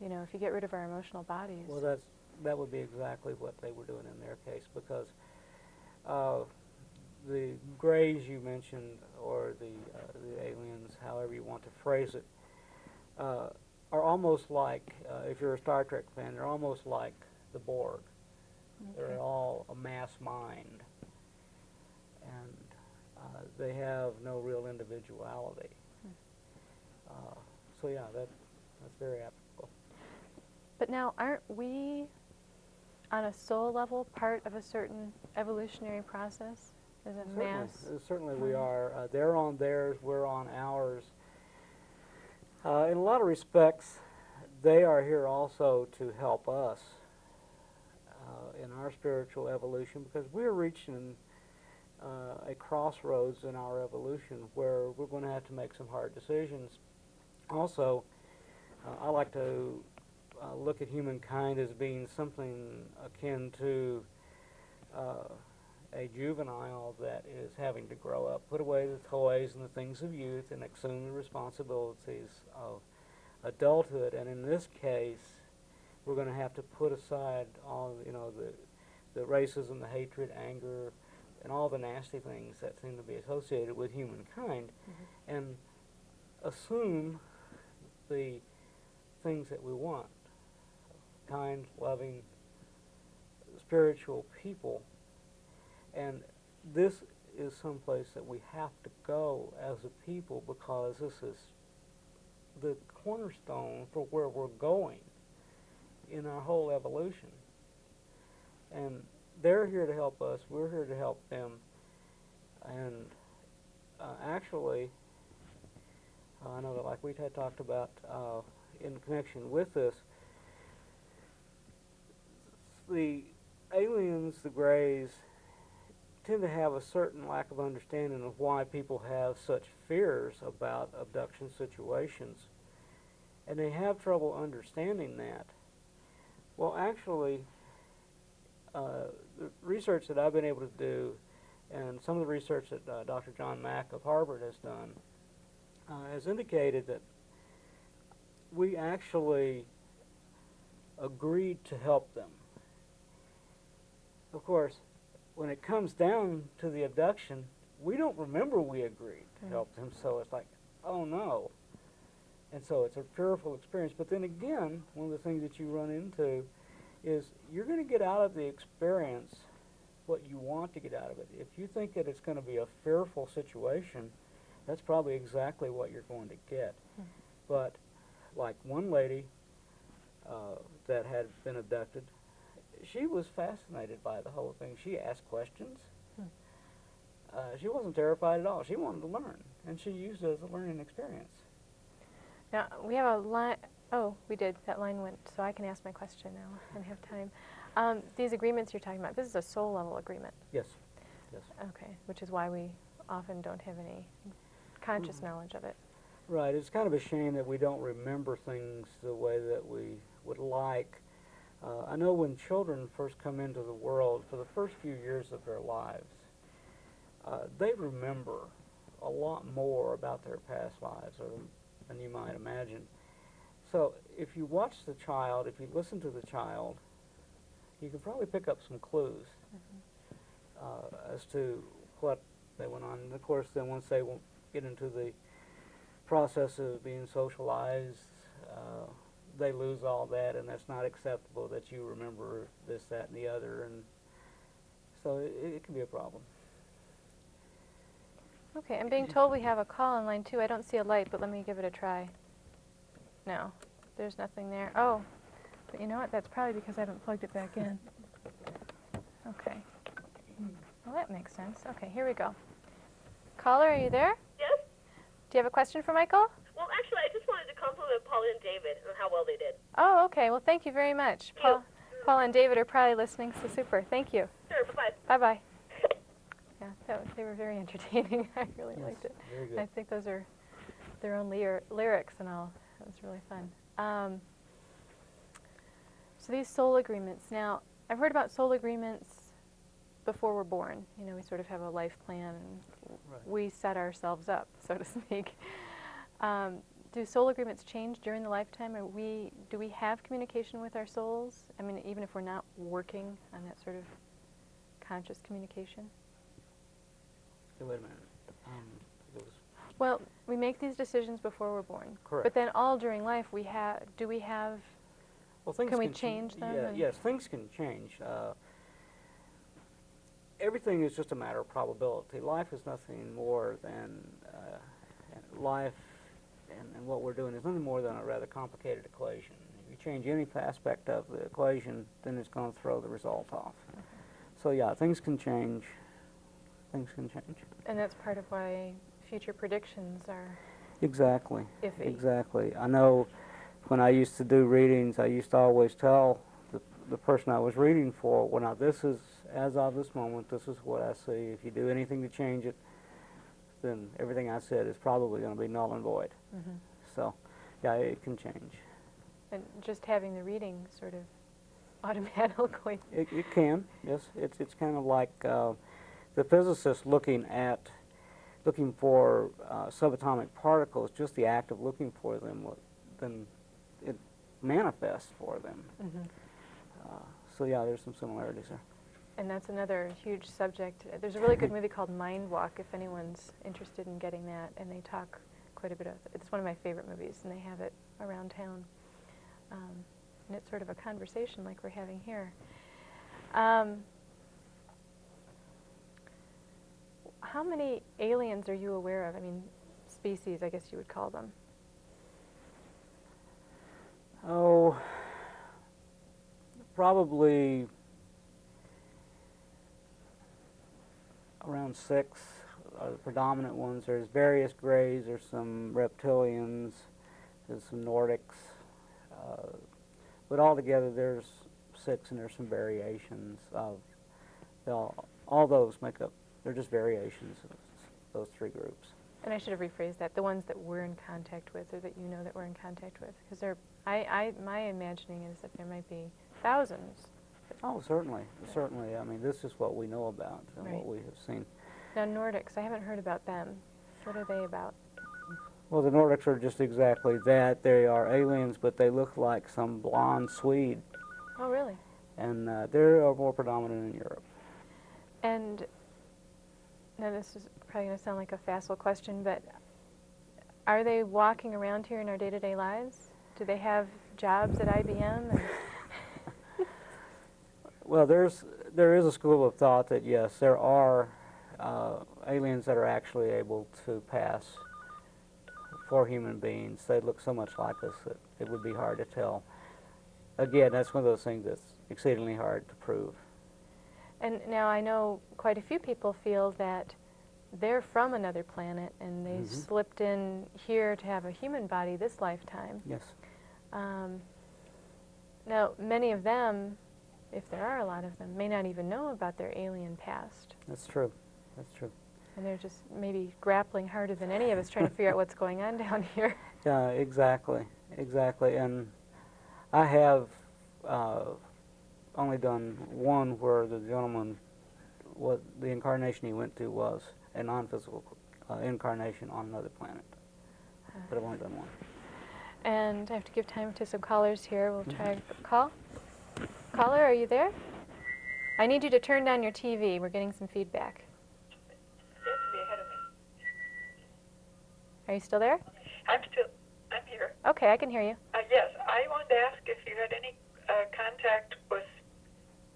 Speaker 1: If you get rid of our emotional bodies.
Speaker 2: Well, that would be exactly what they were doing in their case, because the Greys you mentioned, or the aliens, however you want to phrase it, are almost like, if you're a Star Trek fan, they're almost like the Borg.
Speaker 1: Okay.
Speaker 2: They're all a mass mind, and they have no real individuality. So yeah, that's very applicable.
Speaker 1: But now, aren't we, on a soul level, part of a certain evolutionary process as a mass?
Speaker 2: Certainly we are. They're on theirs, we're on ours. In a lot of respects, they are here also to help us in our spiritual evolution, because we're reaching a crossroads in our evolution where we're going to have to make some hard decisions. Also, I like to look at humankind as being something akin to a juvenile that is having to grow up, put away the toys and the things of youth, and assume the responsibilities of adulthood. And in this case, we're going to have to put aside all, the racism, the hatred, anger, and all the nasty things that seem to be associated with humankind, and assume the things that we want: kind, loving, spiritual people. And this is someplace that we have to go as a people, because this is the cornerstone for where we're going in our whole evolution. And they're here to help us, we're here to help them. And actually, I know that, like we had talked about in connection with this, the aliens, the Greys, tend to have a certain lack of understanding of why people have such fears about abduction situations. And they have trouble understanding that. Well, actually, the research that I've been able to do, and some of the research that Dr. John Mack of Harvard has done, has indicated that we actually agreed to help them. Of course, when it comes down to the abduction, we don't remember we agreed to help them, so it's like, oh no. And so it's a fearful experience. But then again, one of the things that you run into is you're going to get out of the experience what you want to get out of it. If you think that it's going to be a fearful situation, that's probably exactly what you're going to get. But like one lady that had been abducted, she was fascinated by the whole thing. She asked questions. She wasn't terrified at all. She wanted to learn, and she used it as a learning experience.
Speaker 1: Now, we have a line. Oh, we did. That line went, so I can ask my question now. I have time. These agreements you're talking about, this is a soul level agreement.
Speaker 2: Yes. Yes.
Speaker 1: Okay, which is why we often don't have any conscious knowledge of it.
Speaker 2: Right. It's kind of a shame that we don't remember things the way that we would like. I know when children first come into the world, for the first few years of their lives, they remember a lot more about their past lives than you might imagine. So if you watch the child, if you listen to the child, you can probably pick up some clues as to what they went on. And of course, then once they get into the process of being socialized, they lose all that, and that's not acceptable that you remember this, that, and the other, and so it can be a problem.
Speaker 1: Okay, I'm being told we have a call on line 2. I don't see a light, but let me give it a try. No, there's nothing there. Oh, but you know what? That's probably because I haven't plugged it back in. Okay. Well, that makes sense. Okay, here we go. Caller, are you there?
Speaker 8: Yes?
Speaker 1: Do you have a question for Michael?
Speaker 8: Well, actually, I just wanted to compliment Paula and David on how well they did.
Speaker 1: Oh, okay. Well, thank you very much. Paul and David are probably listening, so super. Thank you.
Speaker 8: Sure, bye-bye.
Speaker 1: Bye-bye. Yeah, they were very entertaining. I really liked it.
Speaker 2: Very good.
Speaker 1: I think those are their own lyrics and all. It was really fun. So these soul agreements. Now, I've heard about soul agreements before we're born. You know, we sort of have a life plan, and we set ourselves up, so to speak. Do soul agreements change during the lifetime? Do we have communication with our souls? I mean, even if we're not working on that sort of conscious communication?
Speaker 2: Hey, wait a minute. It was
Speaker 1: Well, we make these decisions before we're born.
Speaker 2: correct.
Speaker 1: But then all during life, do we have,
Speaker 2: Well, things
Speaker 1: can we
Speaker 2: ch-
Speaker 1: change them?
Speaker 2: Yeah,
Speaker 1: and-
Speaker 2: yes, things can change. Everything is just a matter of probability. Life is nothing more than life, and what we're doing is nothing more than a rather complicated equation. If you change any aspect of the equation, then it's going to throw the result off. So yeah, things can change. Things can change.
Speaker 1: And that's part of why future predictions are
Speaker 2: Exactly.
Speaker 1: iffy.
Speaker 2: Exactly. I know when I used to do readings, I used to always tell the person I was reading for, well, now this is, as of this moment, this is what I see. If you do anything to change it, then everything I said is probably going to be null and void.
Speaker 1: Mhm.
Speaker 2: So, yeah, it can change.
Speaker 1: And just having the reading sort of automatically.
Speaker 2: It can, yes. It's kind of like the physicist looking for subatomic particles. Just the act of looking for them, then it manifests for them.
Speaker 1: Mhm.
Speaker 2: So yeah, there's some similarities there.
Speaker 1: And that's another huge subject. There's a really good movie called Mind Walk, if anyone's interested in getting that, and they talk quite a bit of it. It's one of my favorite movies, and they have it around town. And it's sort of a conversation like we're having here. How many aliens are you aware of? I mean, species, I guess you would call them.
Speaker 2: Oh, probably around 6 are the predominant ones. There's various grays, there's some reptilians, there's some Nordics, but altogether there's 6, and there's some variations of, all those make up, they're just variations of those 3 groups.
Speaker 1: And I should have rephrased that, the ones that we're in contact with, or that you know that we're in contact with. Because my imagining is that there might be thousands.
Speaker 2: Oh, certainly, certainly. I mean, this is what we know about and
Speaker 1: Right.
Speaker 2: what we have seen.
Speaker 1: Now, Nordics, I haven't heard about them. What are they about?
Speaker 2: Well, the Nordics are just exactly that. They are aliens, but they look like some blonde Swede,
Speaker 1: Oh, really?
Speaker 2: and they are more predominant in Europe.
Speaker 1: And now this is probably going to sound like a facile question, but are they walking around here in our day-to-day lives? Do they have jobs at IBM? And
Speaker 2: Well, there is a school of thought that yes, there are aliens that are actually able to pass for human beings. They look so much like us that it would be hard to tell. Again, that's one of those things that's exceedingly hard to prove.
Speaker 1: And now I know quite a few people feel that they're from another planet and they slipped in here to have a human body this lifetime.
Speaker 2: Yes.
Speaker 1: Now, many of them, if there are a lot of them, may not even know about their alien past.
Speaker 2: That's true. That's true.
Speaker 1: And they're just maybe grappling harder than any of us trying to figure out what's going on down here.
Speaker 2: Yeah, exactly. Exactly. And I have only done one where the gentleman, what the incarnation he went to was a non-physical incarnation on another planet. But I've only done one.
Speaker 1: And I have to give time to some callers here. We'll try a call. Caller, are you there? I need you to turn down your TV. We're getting some feedback. Are you still there?
Speaker 9: I'm here.
Speaker 1: Okay, I can hear you.
Speaker 9: Yes, I wanted to ask if you had any contact with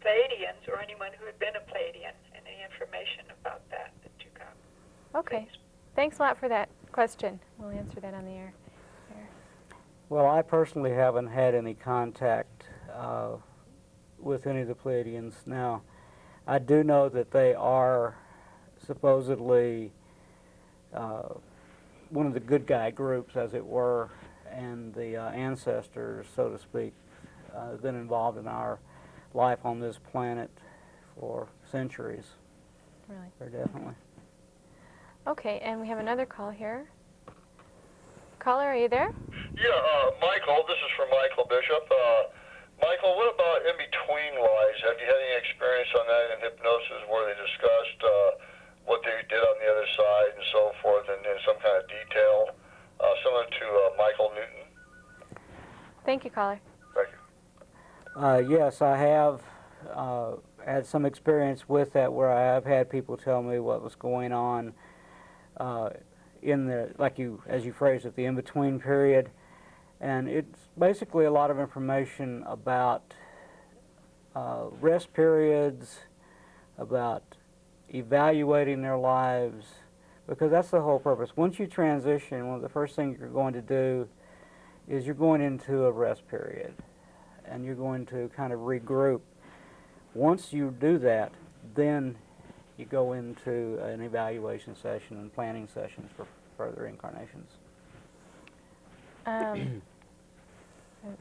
Speaker 9: Pleiadians or anyone who had been a Pleiadian, and any information about that you got.
Speaker 1: Okay. Thanks a lot for that question. We'll answer that on the air.
Speaker 2: Well, I personally haven't had any contact with any of the Pleiadians. Now, I do know that they are supposedly one of the good guy groups, as it were, and the ancestors, so to speak, have been involved in our life on this planet for centuries.
Speaker 1: Really?
Speaker 2: Very definitely.
Speaker 1: Okay, and we have another call here. Caller, are you there?
Speaker 6: Yeah, Michael, this is from Michael Bishop. Michael, what about in-between lives? Have you had any experience on that in hypnosis where they discussed what they did on the other side and so forth, and in some kind of detail? Some equivalent to Michael Newton?
Speaker 1: Thank you, caller.
Speaker 6: Thank you.
Speaker 2: Yes, I have had some experience with that, where I have had people tell me what was going on in the, like you, as you phrased it, the in-between period. And it's basically a lot of information about rest periods, about evaluating their lives, because that's the whole purpose. Once you transition, one of the first things you're going to do is you're going into a rest period, and you're going to kind of regroup. Once you do that, then you go into an evaluation session and planning sessions for further incarnations.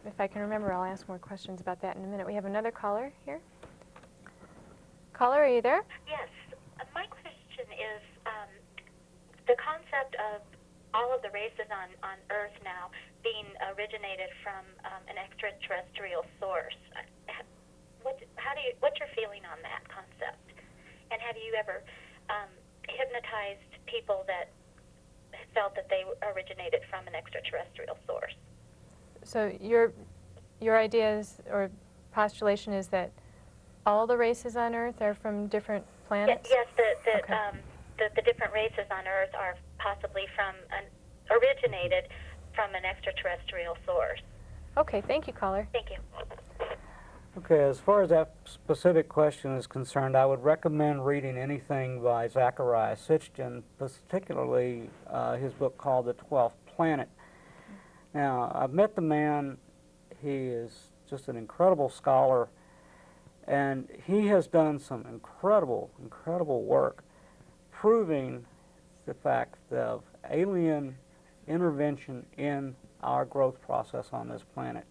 Speaker 1: If I can remember, I'll ask more questions about that in a minute. We have another caller here. Caller, are you there?
Speaker 5: Yes. My question is the concept of all of the races on Earth now being originated from an extraterrestrial source. What's your feeling on that concept? And have you ever hypnotized people that felt that they originated from an extraterrestrial source?
Speaker 1: So your idea is, or postulation is, that all the races on Earth are from different planets?
Speaker 5: Yes,
Speaker 1: Okay.
Speaker 5: The different races on Earth are possibly originated from an extraterrestrial source.
Speaker 1: Okay, thank you, caller.
Speaker 5: Thank you.
Speaker 2: Okay, as far as that specific question is concerned, I would recommend reading anything by Zecharia Sitchin, particularly his book called The 12th Planet. Now, I've met the man. He is just an incredible scholar, and he has done some incredible work proving the fact of alien intervention in our growth process on this planet.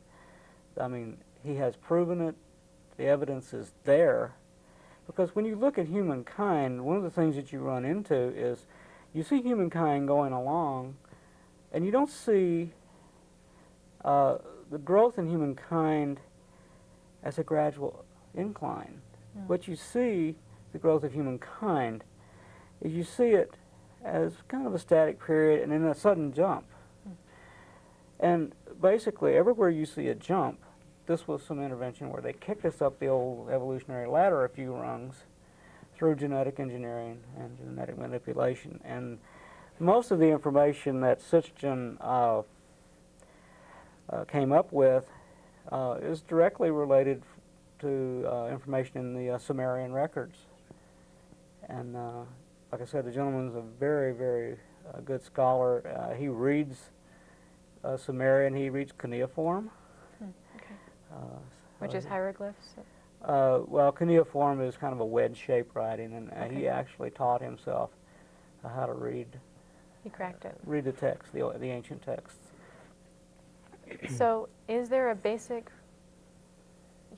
Speaker 2: I mean, he has proven it. The evidence is there. Because when you look at humankind, one of the things that you run into is you see humankind going along, and you don't see the growth in humankind as a gradual incline.
Speaker 1: No.
Speaker 2: What you see, the growth of humankind, is you see it as kind of a static period and then a sudden jump. And basically, everywhere you see a jump, this was some intervention where they kicked us up the old evolutionary ladder a few rungs through genetic engineering and genetic manipulation. And most of the information that Sitchin came up with is directly related to information in the Sumerian records. And like I said, the gentleman's a very good scholar. He reads Sumerian, he reads cuneiform.
Speaker 1: Which is hieroglyphs?
Speaker 2: Well, cuneiform is kind of a wedge-shaped writing, and he actually taught himself how to read.
Speaker 1: He cracked it.
Speaker 2: Read the text, the ancient texts.
Speaker 1: So, is there a basic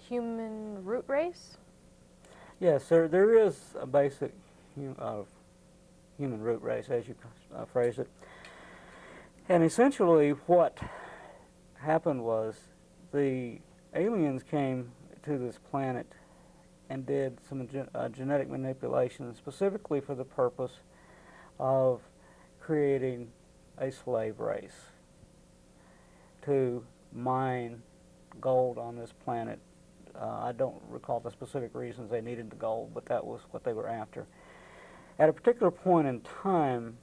Speaker 1: human root race?
Speaker 2: Yes, there is a basic human root race, as you phrase it. And essentially what happened was the aliens came to this planet and did some genetic manipulation specifically for the purpose of creating a slave race to mine gold on this planet. I don't recall the specific reasons they needed the gold, but that was what they were after. At a particular point in time,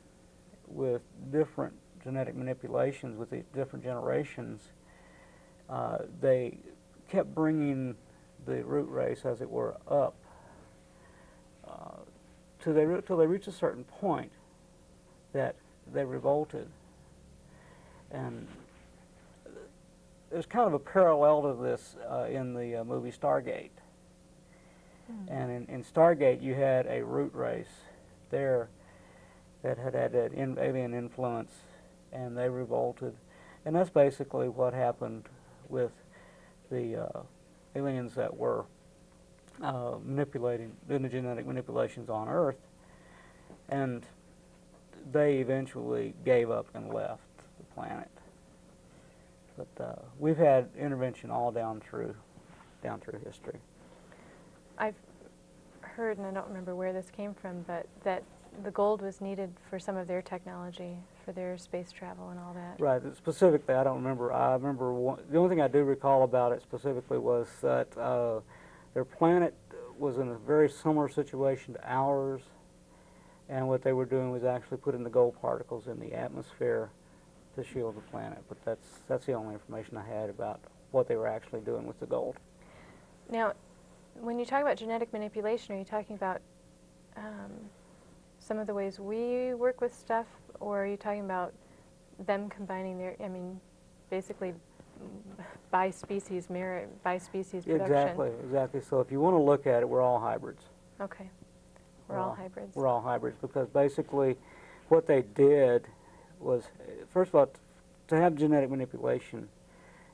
Speaker 2: with different genetic manipulations with the different generations, they kept bringing the root race, as it were, up till they reached a certain point that they revolted. And there's kind of a parallel to this in the movie Stargate. And in Stargate, you had a root race there that had that alien influence, and they revolted. And that's basically what happened with the aliens that were manipulating, doing the genetic manipulations on Earth. And they eventually gave up and left the planet. But we've had intervention all down through history.
Speaker 1: I've heard, and I don't remember where this came from, but that the gold was needed for some of their technology, for their space travel and all that.
Speaker 2: Right. Specifically, I don't remember. I remember the only thing I do recall about it specifically was that their planet was in a very similar situation to ours, and what they were doing was actually putting the gold particles in the atmosphere to shield the planet. But that's the only information I had about what they were actually doing with the gold.
Speaker 1: Now, when you talk about genetic manipulation, are you talking about some of the ways we work with stuff, or are you talking about them combining their, I mean, basically by species production?
Speaker 2: Exactly. So if you want to look at it, we're all hybrids.
Speaker 1: Okay. We're all hybrids.
Speaker 2: We're all hybrids because basically what they did was, first of all, to have genetic manipulation,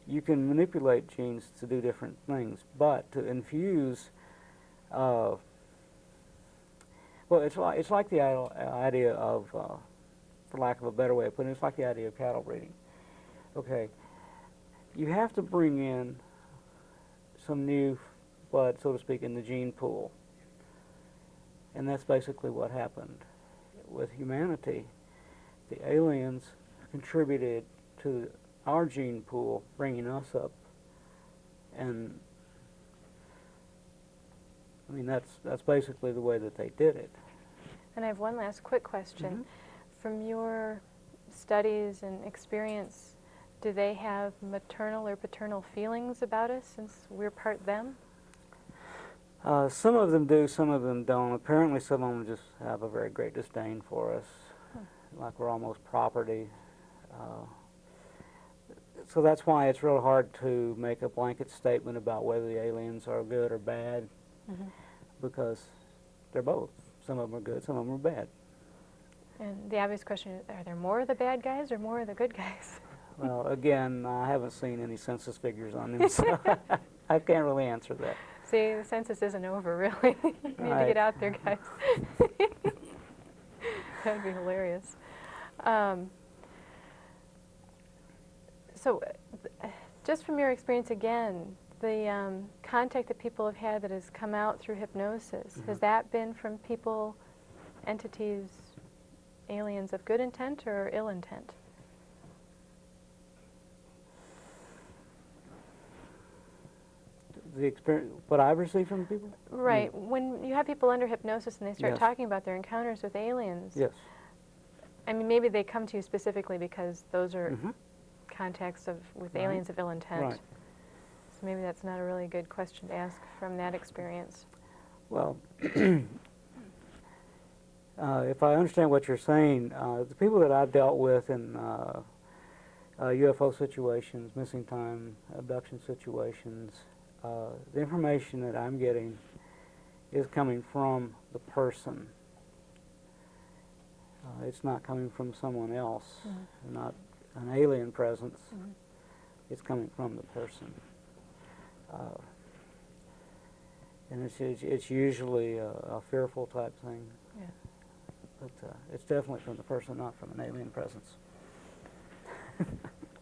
Speaker 2: you can manipulate genes to do different things, but to infuse, well, it's like the idea of, for lack of a better way of putting it, it's like the idea of cattle breeding. Okay, you have to bring in some new blood, so to speak, in the gene pool. And that's basically what happened with humanity. The aliens contributed to our gene pool, bringing us up. And I mean, that's basically the way that they did it.
Speaker 1: And I have one last quick question. From your studies and experience, do they have maternal or paternal feelings about us since we're part them?
Speaker 2: Some of them do, some of them don't. Apparently some of them just have a very great disdain for us, like we're almost property. So that's why it's real hard to make a blanket statement about whether the aliens are good or bad, because they're both. Some of them are good, some of them are bad.
Speaker 1: And the obvious question is, are there more of the bad guys or more of the good guys?
Speaker 2: Well, again, I haven't seen any census figures on them, so I can't really answer that.
Speaker 1: See, the census isn't over, really. You need to get out there, guys. That would be hilarious. So, just from your experience again, the contact that people have had that has come out through hypnosis, has that been from people, entities, aliens of good intent or ill intent?
Speaker 2: The experience, what I've received from people?
Speaker 1: Right. When you have people under hypnosis and they start talking about their encounters with aliens, I mean, maybe they come to you specifically because those are contacts with aliens of ill intent.
Speaker 2: Right.
Speaker 1: So maybe that's not a really good question to ask from that experience.
Speaker 2: Well, if I understand what you're saying, the people that I've dealt with in UFO situations, missing time, abduction situations, the information that I'm getting is coming from the person. It's not coming from someone else, not an alien presence. It's coming from the person. And it's usually a fearful type thing. But it's definitely from the person, not from an alien presence.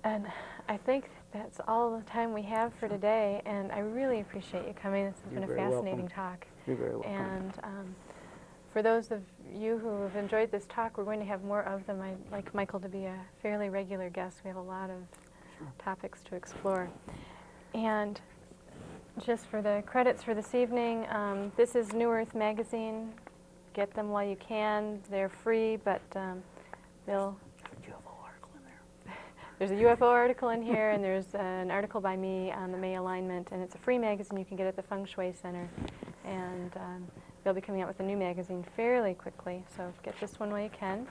Speaker 1: And I think that's all the time we have for today, and I really appreciate you coming. This has been a fascinating talk.
Speaker 2: You're very welcome.
Speaker 1: And for those of you who have enjoyed this talk, we're going to have more of them. I'd like Michael to be a fairly regular guest. We have a lot of topics to explore. And just for the credits for this evening, this is New Earth magazine. Get them while you can. They're free, but they'll... There's a UFO article in here, and there's an article by me on the May alignment, and it's a free magazine you can get at the Feng Shui Center. And they'll be coming out with a new magazine fairly quickly, so get this one while you can.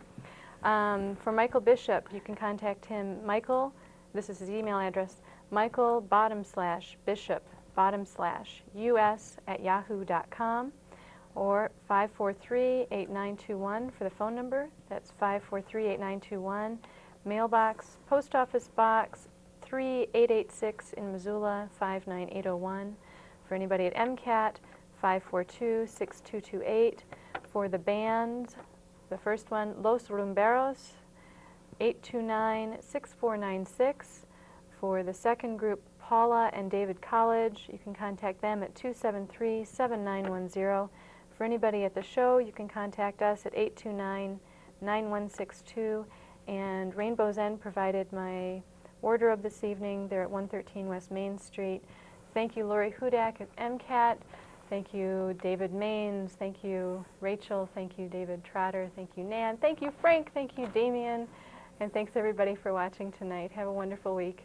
Speaker 1: For Michael Bishop, you can contact him. Michael, this is his email address, michael_bishop_us@yahoo.com, or 543-8921 for the phone number. That's 543-8921. Mailbox, Post Office Box 3886 in Missoula, 59801. For anybody at MCAT, 542-6228. For the band, the first one, Los Rumberos, 829-6496. For the second group, Paula and David College, you can contact them at 273-7910. For anybody at the show, you can contact us at 829-9162. And Rainbow's End provided my wardrobe this evening. They're at 113 West Main Street. Thank you, Lori Hudak at MCAT. Thank you, David Maines. Thank you, Rachel. Thank you, David Trotter. Thank you, Nan. Thank you, Frank. Thank you, Damien. And thanks, everybody, for watching tonight. Have a wonderful week.